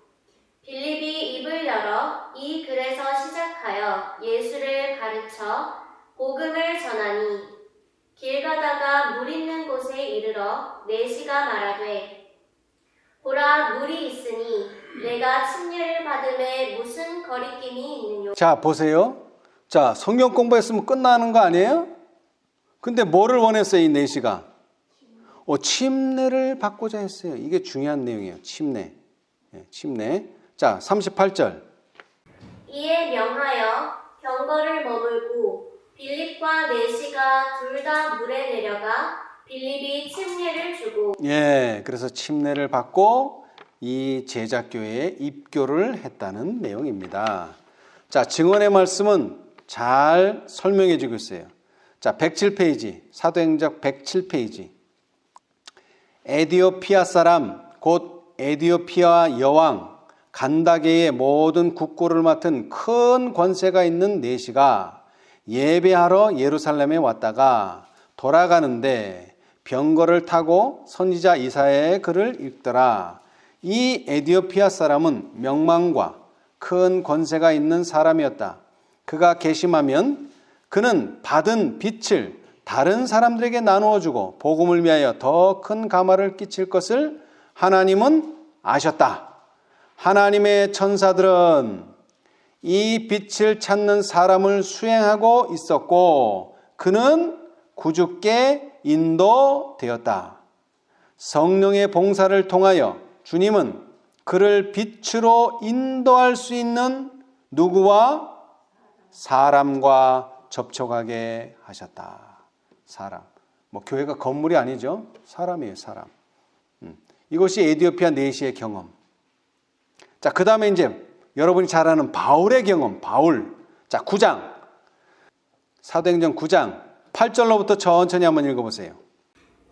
빌립이 입을 열어 이 글에서 시작하여 예수를 가르쳐 복음을 전하니 길 가다가 물 있는 곳에 이르러 내시가 말하되 보라 물이 있으니 내가 침례를 받음에 무슨 거리낌이 있느뇨. 자 보세요. 자 성경 공부했으면 끝나는 거 아니에요? 근데 뭐를 원했어요 이 내시가? 침례를 받고자 했어요. 이게 중요한 내용이에요. 침례. 침례. 자 38절. 이에 명하여 병거를 머물고 빌립과 내시가 둘 다 물에 내려가 빌립이 침례를 주고. 그래서 침례를 받고 이 제자교회에 입교를 했다는 내용입니다. 자 증언의 말씀은 잘 설명해 주고 있어요. 자 107페이지 사도행적 107페이지. 에디오피아 사람 곧 에디오피아 여왕 간다게의 모든 국고를 맡은 큰 권세가 있는 내시가 예배하러 예루살렘에 왔다가 돌아가는데 병거를 타고 선지자 이사야의 글을 읽더라. 이 에디오피아 사람은 명망과 큰 권세가 있는 사람이었다. 그가 계심하면 그는 받은 빛을 다른 사람들에게 나누어 주고 복음을 위하여 더 큰 가마를 끼칠 것을 하나님은 아셨다. 하나님의 천사들은 이 빛을 찾는 사람을 수행하고 있었고 그는 구주께 인도되었다. 성령의 봉사를 통하여 주님은 그를 빛으로 인도할 수 있는 누구와? 사람과 접촉하게 하셨다. 사람. 교회가 건물이 아니죠. 사람이에요, 사람. 이것이 에디오피아 내시의 경험. 자, 그 다음에 이제 여러분이 잘 아는 바울의 경험, 바울. 자, 9장. 사도행전 9장. 8절로부터 천천히 한번 읽어보세요.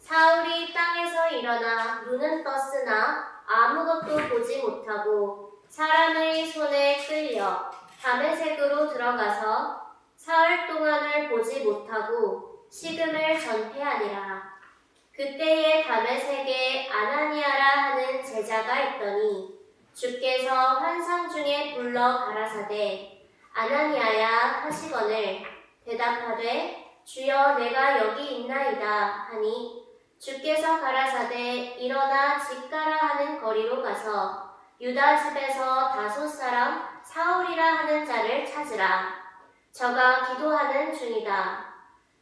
사울이 땅에서 일어나 눈은 떴으나 아무것도 보지 못하고 사람의 손에 끌려 다메섹으로 들어가서 사흘 동안을 보지 못하고 식음을 전폐하니라. 그때에 다메섹에 아나니아라 하는 제자가 있더니 주께서 환상 중에 불러 가라사대 아나니아야 하시거늘 대답하되 주여 내가 여기 있나이다 하니 주께서 가라사대 일어나 집 가라 하는 거리로 가서 유다 집에서 다소 사람 사울이라 하는 자를 찾으라. 저가 기도하는 중이다.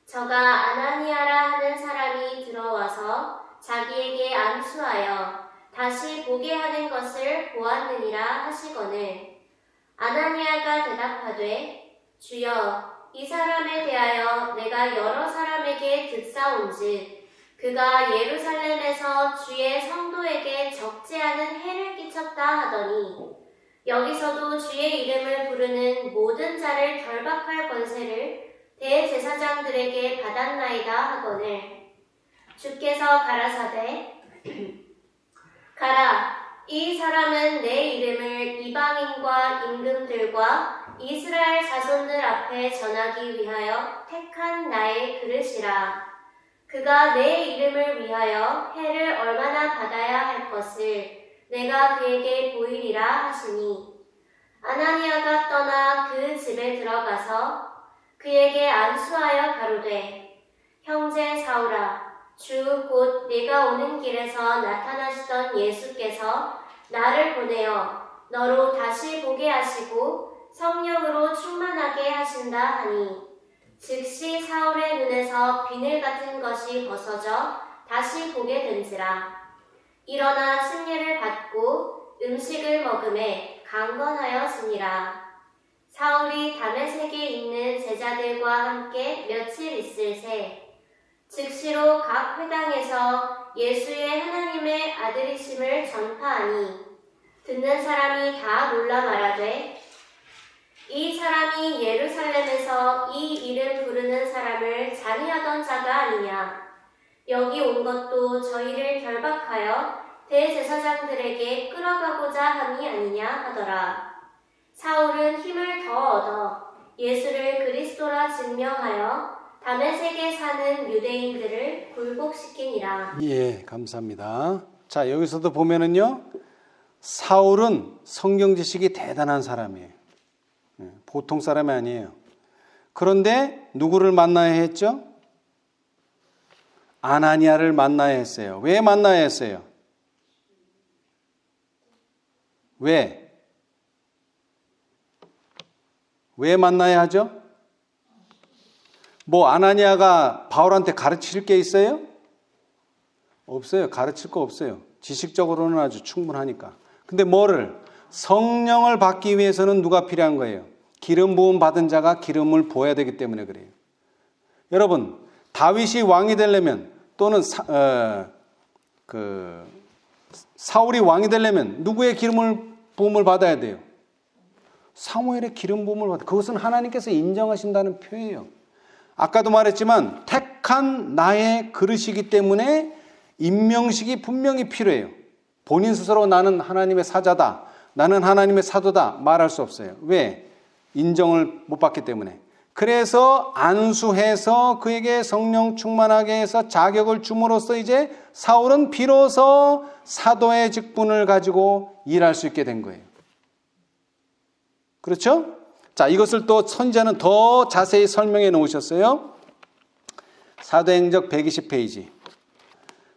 저가 아나니아라 하는 사람이 들어와서 자기에게 안수하여 다시 보게 하는 것을 보았느니라 하시거늘 아나니아가 대답하되 주여 이 사람에 대하여 내가 여러 사람에게 듣사온즉 그가 예루살렘에서 주의 성도에게 적지 않은 해를 끼쳤다 하더니 여기서도 주의 이름을 부르는 모든 자를 결박할 권세를 대제사장들에게 받았나이다 하거늘 주께서 가라사대 가라 이 사람은 내 이름을 이방인과 임금들과 이스라엘 자손들 앞에 전하기 위하여 택한 나의 그릇이라. 그가 내 이름을 위하여 해를 얼마나 받아야 할 것을 내가 그에게 보이리라 하시니 아나니아가 떠나 그 집에 들어가서 그에게 안수하여 가로되 형제 사울아 주 곧 네가 오는 길에서 나타나시던 예수께서 나를 보내어 너로 다시 보게 하시고 성령으로 충만하게 하신다 하니 즉시 사울의 눈에서 비늘 같은 것이 벗어져 다시 보게 된지라. 일어나 침례를 받고 음식을 먹음에 강건하였으니라. 사울이 다메섹에 있는 제자들과 함께 며칠 있을 새 즉시로 각 회당에서 예수의 하나님의 아들이심을 전파하니 듣는 사람이 다 놀라 말하되 이 사람이 예루살렘에서 이 이름 부르는 사람을 잔해하던 자가 아니냐. 여기 온 것도 저희를 결박하여 대제사장들에게 끌어가고자 함이 아니냐 하더라. 사울은 힘을 더 얻어 예수를 그리스도라 증명하여 다메섹에 사는 유대인들을 굴복시키니라. 예, 감사합니다. 자, 여기서도 보면은요, 사울은 성경 지식이 대단한 사람이에요. 보통 사람이 아니에요. 그런데 누구를 만나야 했죠? 아나니아를 만나야 했어요. 왜 만나야 했어요? 왜 만나야 하죠? 뭐 아나니아가 바울한테 가르칠 게 있어요? 없어요. 가르칠 거 없어요. 지식적으로는 아주 충분하니까. 근데 뭐를? 성령을 받기 위해서는 누가 필요한 거예요? 기름 부음 받은 자가 기름을 부어야 되기 때문에 그래요. 여러분, 다윗이 왕이 되려면 또는 사울이 왕이 되려면 누구의 기름을 부음을 받아야 돼요? 사무엘의 기름 부음을 받아. 그것은 하나님께서 인정하신다는 표예요. 아까도 말했지만 택한 나의 그릇이기 때문에 임명식이 분명히 필요해요. 본인 스스로 나는 하나님의 사자다, 나는 하나님의 사도다 말할 수 없어요. 왜? 인정을 못 받기 때문에. 그래서 안수해서 그에게 성령 충만하게 해서 자격을 줌으로써 이제 사울은 비로소 사도의 직분을 가지고 일할 수 있게 된 거예요. 그렇죠? 자, 이것을 또 선지자는 더 자세히 설명해 놓으셨어요. 사도행적 120페이지.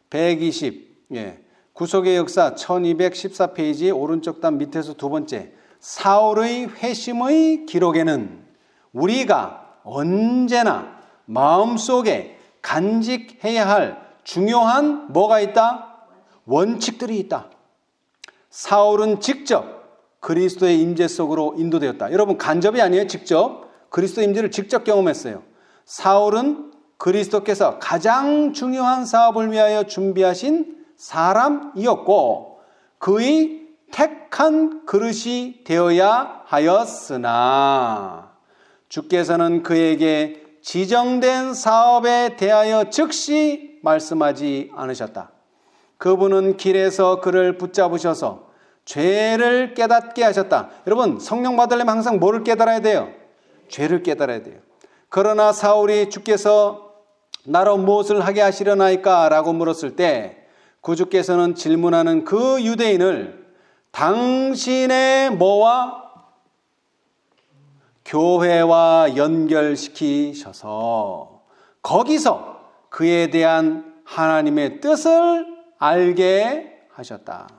120. 예. 구속의 역사 1214페이지 오른쪽 단 밑에서 두 번째. 사울의 회심의 기록에는 우리가 언제나 마음속에 간직해야 할 중요한 뭐가 있다? 원칙들이 있다. 사울은 직접 그리스도의 임재 속으로 인도되었다. 여러분, 간접이 아니에요. 직접. 그리스도의 임재를 직접 경험했어요. 사울은 그리스도께서 가장 중요한 사업을 위하여 준비하신 사람이었고 그의 택한 그릇이 되어야 하였으나 주께서는 그에게 지정된 사업에 대하여 즉시 말씀하지 않으셨다. 그분은 길에서 그를 붙잡으셔서 죄를 깨닫게 하셨다. 여러분, 성령 받으려면 항상 뭐를 깨달아야 돼요? 죄를 깨달아야 돼요. 그러나 사울이 주께서 나로 무엇을 하게 하시려나이까? 라고 물었을 때 구주께서는 질문하는 그 유대인을 당신의 뭐와? 교회와 연결시키셔서 거기서 그에 대한 하나님의 뜻을 알게 하셨다.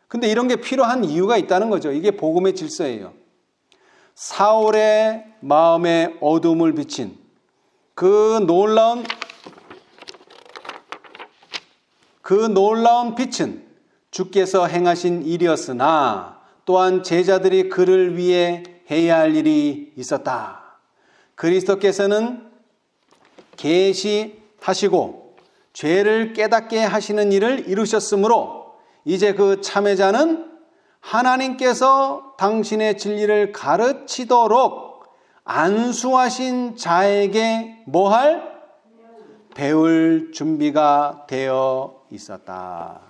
근데 이런 게 필요한 이유가 있다는 거죠. 이게 복음의 질서예요. 사울의 마음에 어둠을 비친 그 놀라운 빛은 주께서 행하신 일이었으나 또한 제자들이 그를 위해 해야 할 일이 있었다. 그리스도께서는 계시하시고 죄를 깨닫게 하시는 일을 이루셨으므로 이제 그 참회자는 하나님께서 당신의 진리를 가르치도록 안수하신 자에게 뭐할? 배울 준비가 되어 있었다.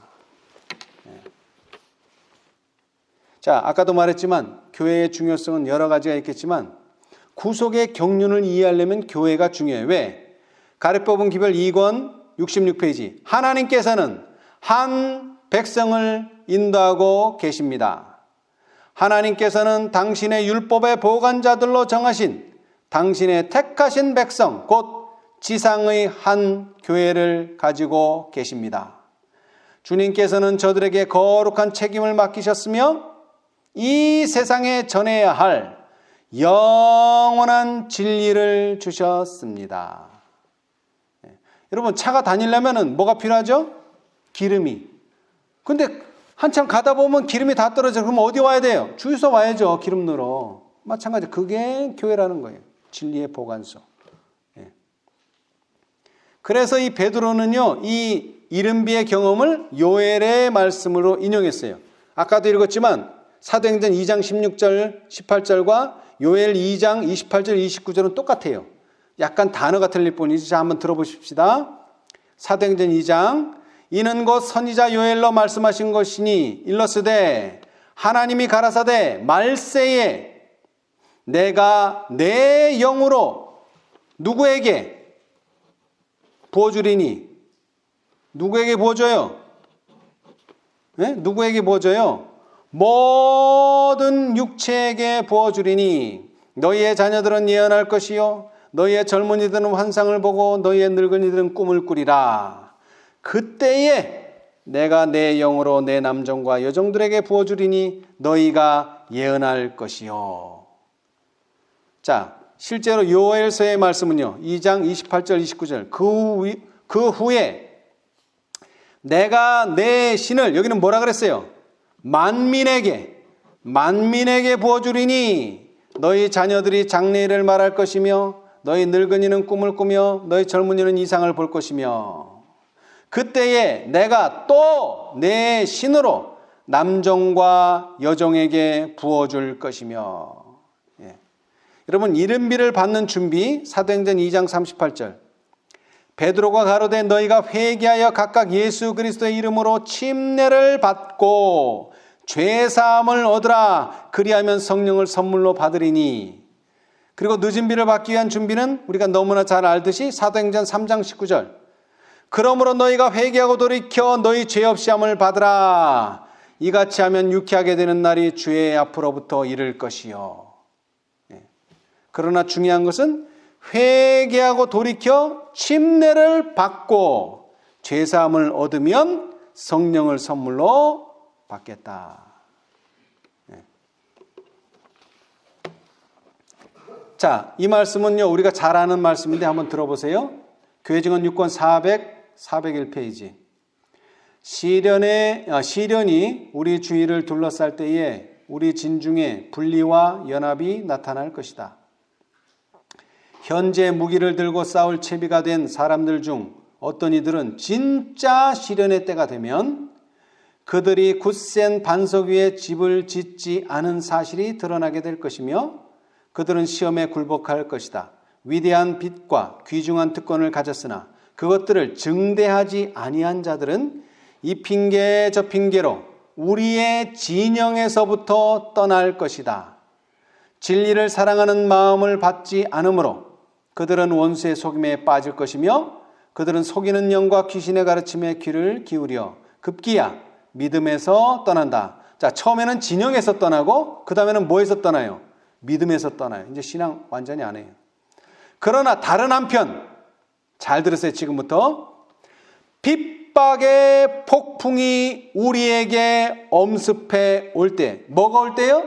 자, 아까도 말했지만 교회의 중요성은 여러 가지가 있겠지만 구속의 경륜을 이해하려면 교회가 중요해요. 왜? 가르법은 기별 2권 66페이지. 하나님께서는 한 백성을 인도하고 계십니다. 하나님께서는 당신의 율법의 보관자들로 정하신 당신의 택하신 백성, 곧 지상의 한 교회를 가지고 계십니다. 주님께서는 저들에게 거룩한 책임을 맡기셨으며 이 세상에 전해야 할 영원한 진리를 주셨습니다. 여러분, 차가 다니려면 뭐가 필요하죠? 기름이. 근데 한참 가다 보면 기름이 다 떨어져요. 그럼 어디 와야 돼요? 주유소 와야죠. 기름 넣으러. 마찬가지. 그게 교회라는 거예요. 진리의 보관소. 그래서 이 베드로는요, 이 이른비의 경험을 요엘의 말씀으로 인용했어요. 아까도 읽었지만 사도행전 2장 16절, 18절과 요엘 2장 28절, 29절은 똑같아요. 약간 단어가 틀릴 뿐이지. 자, 한번 들어보십시다. 사도행전 2장. 이는 곧 선지자 요엘로 말씀하신 것이니 일러스되 하나님이 가라사대 말세에 내가 내 영으로 누구에게 부어주리니. 누구에게 부어줘요? 네? 누구에게 부어줘요? 모든 육체에게 부어주리니 너희의 자녀들은 예언할 것이요 너희의 젊은이들은 환상을 보고 너희의 늙은이들은 꿈을 꾸리라. 그때에 내가 내 영으로 내 남종과 여종들에게 부어주리니 너희가 예언할 것이요. 자, 실제로 요엘서의 말씀은요, 2장 28절 29절 그 후에 내가 내 신을, 여기는 뭐라 그랬어요? 만민에게 부어주리니 너희 자녀들이 장래일을 말할 것이며 너희 늙은이는 꿈을 꾸며 너희 젊은이는 이상을 볼 것이며 그때에 내가 또 내 신으로 남종과 여종에게 부어줄 것이며. 여러분, 이른비를 받는 준비, 사도행전 2장 38절. 베드로가 가로되 너희가 회개하여 각각 예수 그리스도의 이름으로 침례를 받고 죄사함을 얻으라. 그리하면 성령을 선물로 받으리니. 그리고 늦은 비를 받기 위한 준비는 우리가 너무나 잘 알듯이 사도행전 3장 19절. 그러므로 너희가 회개하고 돌이켜 너희 죄 없이 함을 받으라. 이같이 하면 유쾌하게 되는 날이 주의 앞으로부터 이를 것이요. 그러나 중요한 것은 회개하고 돌이켜 침례를 받고 죄사함을 얻으면 성령을 선물로 받겠다. 자, 이 말씀은요, 우리가 잘 아는 말씀인데 한번 들어보세요. 교회증언 6권 401페이지. 시련이 우리 주위를 둘러쌀 때에 우리 진중에 분리와 연합이 나타날 것이다. 현재 무기를 들고 싸울 채비가 된 사람들 중 어떤 이들은 진짜 시련의 때가 되면 그들이 굳센 반석 위에 집을 짓지 않은 사실이 드러나게 될 것이며 그들은 시험에 굴복할 것이다. 위대한 빛과 귀중한 특권을 가졌으나 그것들을 증대하지 아니한 자들은 이 핑계 저 핑계로 우리의 진영에서부터 떠날 것이다. 진리를 사랑하는 마음을 받지 않으므로 그들은 원수의 속임에 빠질 것이며 그들은 속이는 영과 귀신의 가르침에 귀를 기울여 급기야 믿음에서 떠난다. 자, 처음에는 진영에서 떠나고 그 다음에는 뭐에서 떠나요? 믿음에서 떠나요. 이제 신앙 완전히 안 해요. 그러나 다른 한편, 잘 들으세요. 지금부터 핍박의 폭풍이 우리에게 엄습해 올 때, 뭐가 올 때요?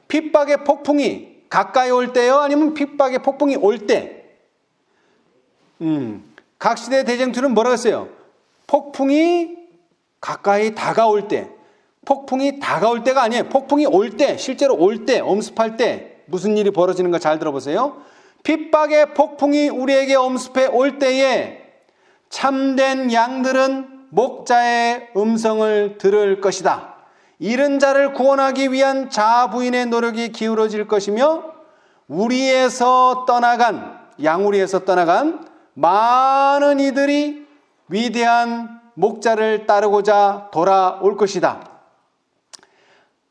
핍박의 폭풍이 가까이 올 때요? 아니면 핍박의 폭풍이 올 때? 각 시대 대쟁투는 뭐라고 했어요? 폭풍이 가까이 다가올 때. 폭풍이 다가올 때가 아니에요. 폭풍이 올 때, 실제로 올 때, 엄습할 때 무슨 일이 벌어지는가 잘 들어보세요. 핍박의 폭풍이 우리에게 엄습해 올 때에 참된 양들은 목자의 음성을 들을 것이다. 잃은 자를 구원하기 위한 자부인의 노력이 기울어질 것이며 양우리에서 떠나간 많은 이들이 위대한 목자를 따르고자 돌아올 것이다.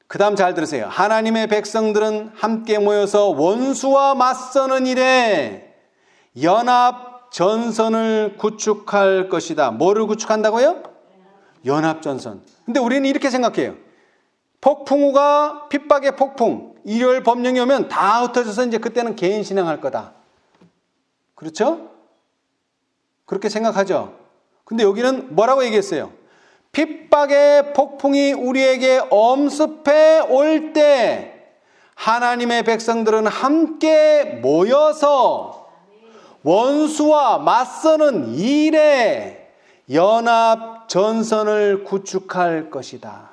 그 다음 잘 들으세요. 하나님의 백성들은 함께 모여서 원수와 맞서는 일에 연합 전선을 구축할 것이다. 뭐를 구축한다고요? 연합 전선. 근데 우리는 이렇게 생각해요. 폭풍우가 핍박의 폭풍, 일요일 법령이 오면 다 흩어져서 이제 그때는 개인 신앙할 거다. 그렇죠? 그렇게 생각하죠. 근데 여기는 뭐라고 얘기했어요? 핍박의 폭풍이 우리에게 엄습해 올 때 하나님의 백성들은 함께 모여서 원수와 맞서는 일에 연합 전선을 구축할 것이다.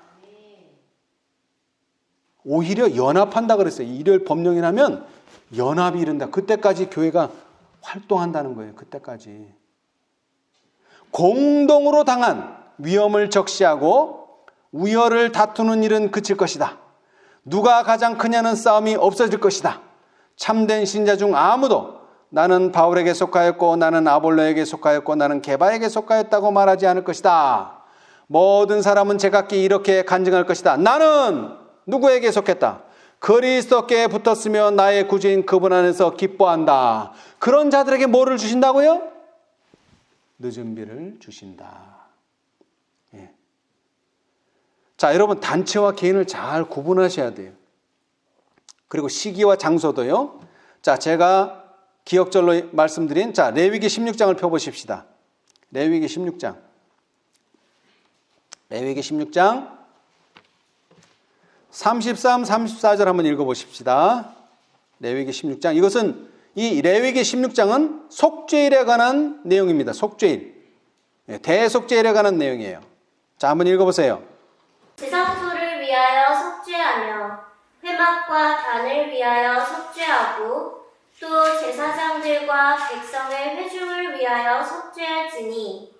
오히려 연합한다 그랬어요. 일요일 법령이 나면 연합이 이른다. 그때까지 교회가 활동한다는 거예요. 그때까지. 공동으로 당한 위험을 적시하고 우열을 다투는 일은 그칠 것이다. 누가 가장 크냐는 싸움이 없어질 것이다. 참된 신자 중 아무도 나는 바울에게 속하였고 나는 아볼로에게 속하였고 나는 게바에게 속하였다고 말하지 않을 것이다. 모든 사람은 제각기 이렇게 간증할 것이다. 나는 누구에게 속했다. 그리스도께 붙었으며 나의 구주인 그분 안에서 기뻐한다. 그런 자들에게 뭐를 주신다고요? 늦은 비를 주신다. 예. 자, 여러분 단체와 개인을 잘 구분하셔야 돼요. 그리고 시기와 장소도요. 자, 제가 기억절로 말씀드린 자 레위기 16장을 펴보십시다. 레위기 16장. 레위기 16장 33, 34절 한번 읽어보십시다. 레위기 16장. 이것은 이 레위기 16장은 속죄일에 관한 내용입니다. 속죄일. 대속죄일에 관한 내용이에요. 자, 한번 읽어보세요. 지성소를 위하여 속죄하며 회막과 단을 위하여 속죄하고 또 제사장들과 백성의 회중을 위하여 속죄할지니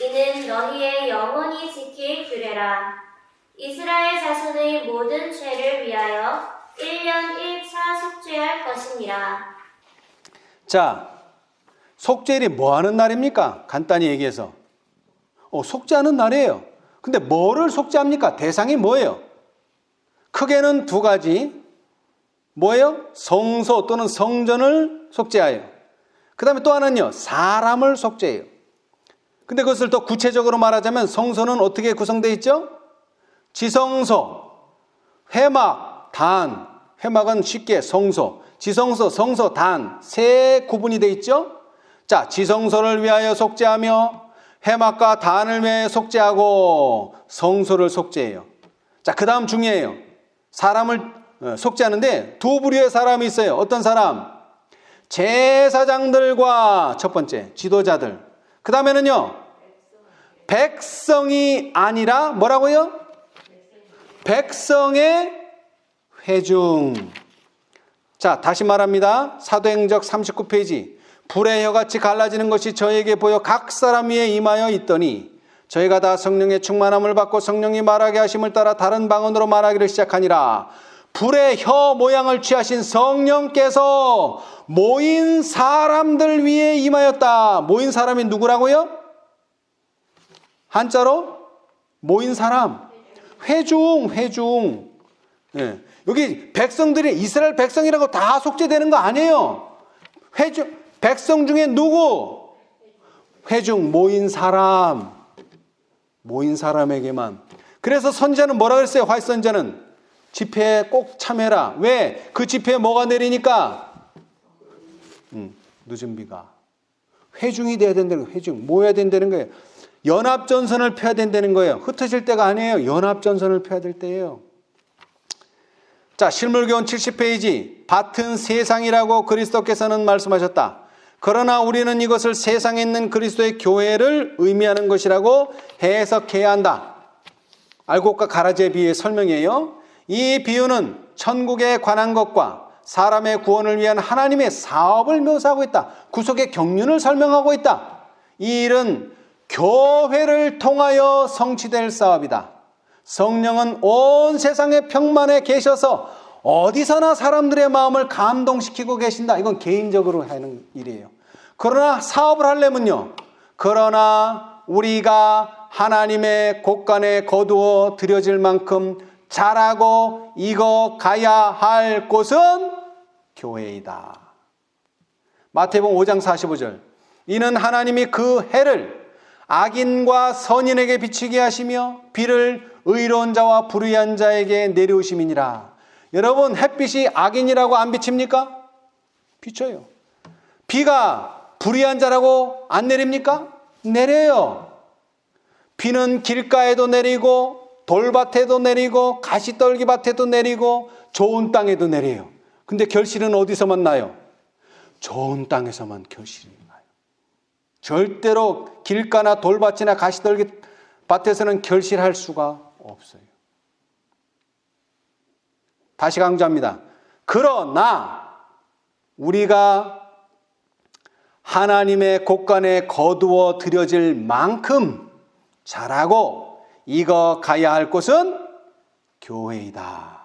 이는 너희의 영원히 지킬 규례라. 이스라엘 자손의 모든 죄를 위하여 1년 1차 속죄할 것이니라. 자, 속죄일이 뭐 하는 날입니까? 간단히 얘기해서. 속죄하는 날이에요. 근데 뭐를 속죄합니까? 대상이 뭐예요? 크게는 두 가지. 뭐예요? 성소 또는 성전을 속죄하여. 그 다음에 또 하나는요, 사람을 속죄해요. 근데 그것을 더 구체적으로 말하자면 성소는 어떻게 구성되어 있죠? 지성소, 회막, 단. 회막은 쉽게 성소, 지성소, 성소, 단. 세 구분이 되어 있죠? 자, 지성소를 위하여 속죄하며 회막과 단을 위하여 속죄하고 성소를 속죄해요. 자, 그 다음 중요해요. 사람을 속죄하는데 두 부류의 사람이 있어요. 어떤 사람? 제사장들과 첫 번째 지도자들. 그 다음에는요, 백성이 아니라 뭐라고요? 백성의 회중. 자, 다시 말합니다. 사도행적 39페이지. 불의 혀같이 갈라지는 것이 저에게 보여 각 사람 위에 임하여 있더니 저희가 다 성령의 충만함을 받고 성령이 말하게 하심을 따라 다른 방언으로 말하기를 시작하니라. 불의 혀 모양을 취하신 성령께서 모인 사람들 위에 임하였다. 모인 사람이 누구라고요? 한자로 모인 사람. 회중. 예. 여기 백성들이 이스라엘 백성이라고 다 속죄되는 거 아니에요. 백성 중에 누구? 회중, 모인 사람. 모인 사람에게만. 그래서 선지자는 뭐라 그랬어요? 화이트 선지자는 집회에 꼭 참여해라. 왜? 그 집회에 뭐가 내리니까? 늦은 비가. 회중이 돼야 된다는 거예요. 회중. 모여야 된다는 거예요. 연합전선을 펴야 된다는 거예요. 흩어질 때가 아니에요. 연합전선을 펴야 될 때예요. 자, 실물교훈 70페이지. 밭은 세상이라고 그리스도께서는 말씀하셨다. 그러나 우리는 이것을 세상에 있는 그리스도의 교회를 의미하는 것이라고 해석해야 한다. 알곡과 가라지의 비유의 설명이에요. 이 비유는 천국에 관한 것과 사람의 구원을 위한 하나님의 사업을 묘사하고 있다. 구속의 경륜을 설명하고 있다. 이 일은 교회를 통하여 성취될 사업이다. 성령은 온 세상의 평만에 계셔서 어디서나 사람들의 마음을 감동시키고 계신다. 이건 개인적으로 하는 일이에요. 그러나 사업을 하려면요. 그러나 우리가 하나님의 곳간에 거두어 들여질 만큼 잘하고 익어 가야 할 곳은 교회이다. 마태복음 5장 45절. 이는 하나님이 그 해를 악인과 선인에게 비치게 하시며 비를 의로운 자와 불의한 자에게 내려오심이니라. 여러분, 햇빛이 악인이라고 안 비칩니까? 비쳐요. 비가 불의한 자라고 안 내립니까? 내려요. 비는 길가에도 내리고 돌밭에도 내리고 가시떨기밭에도 내리고 좋은 땅에도 내려요. 근데 결실은 어디서만 나요? 좋은 땅에서만 결실이 나요. 절대로 길가나 돌밭이나 가시떨기밭에서는 결실할 수가 없어요. 다시 강조합니다. 그러나 우리가 하나님의 곳간에 거두어 들여질 만큼 잘하고 익어 가야 할 곳은 교회이다.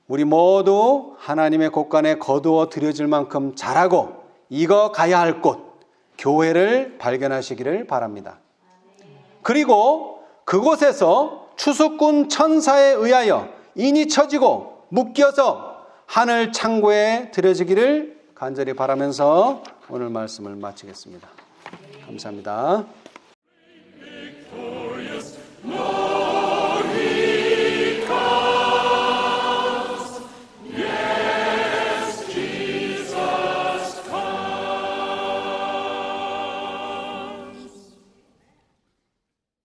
우리 모두 하나님의 곳간에 거두어 들여질 만큼 잘하고 익어 가야 할 곳, 교회를 발견하시기를 바랍니다. 그리고 그곳에서 추수꾼 천사에 의하여 인이 쳐지고 묶여서 하늘 창고에 들여지기를 간절히 바라면서 오늘 말씀을 마치겠습니다. 감사합니다.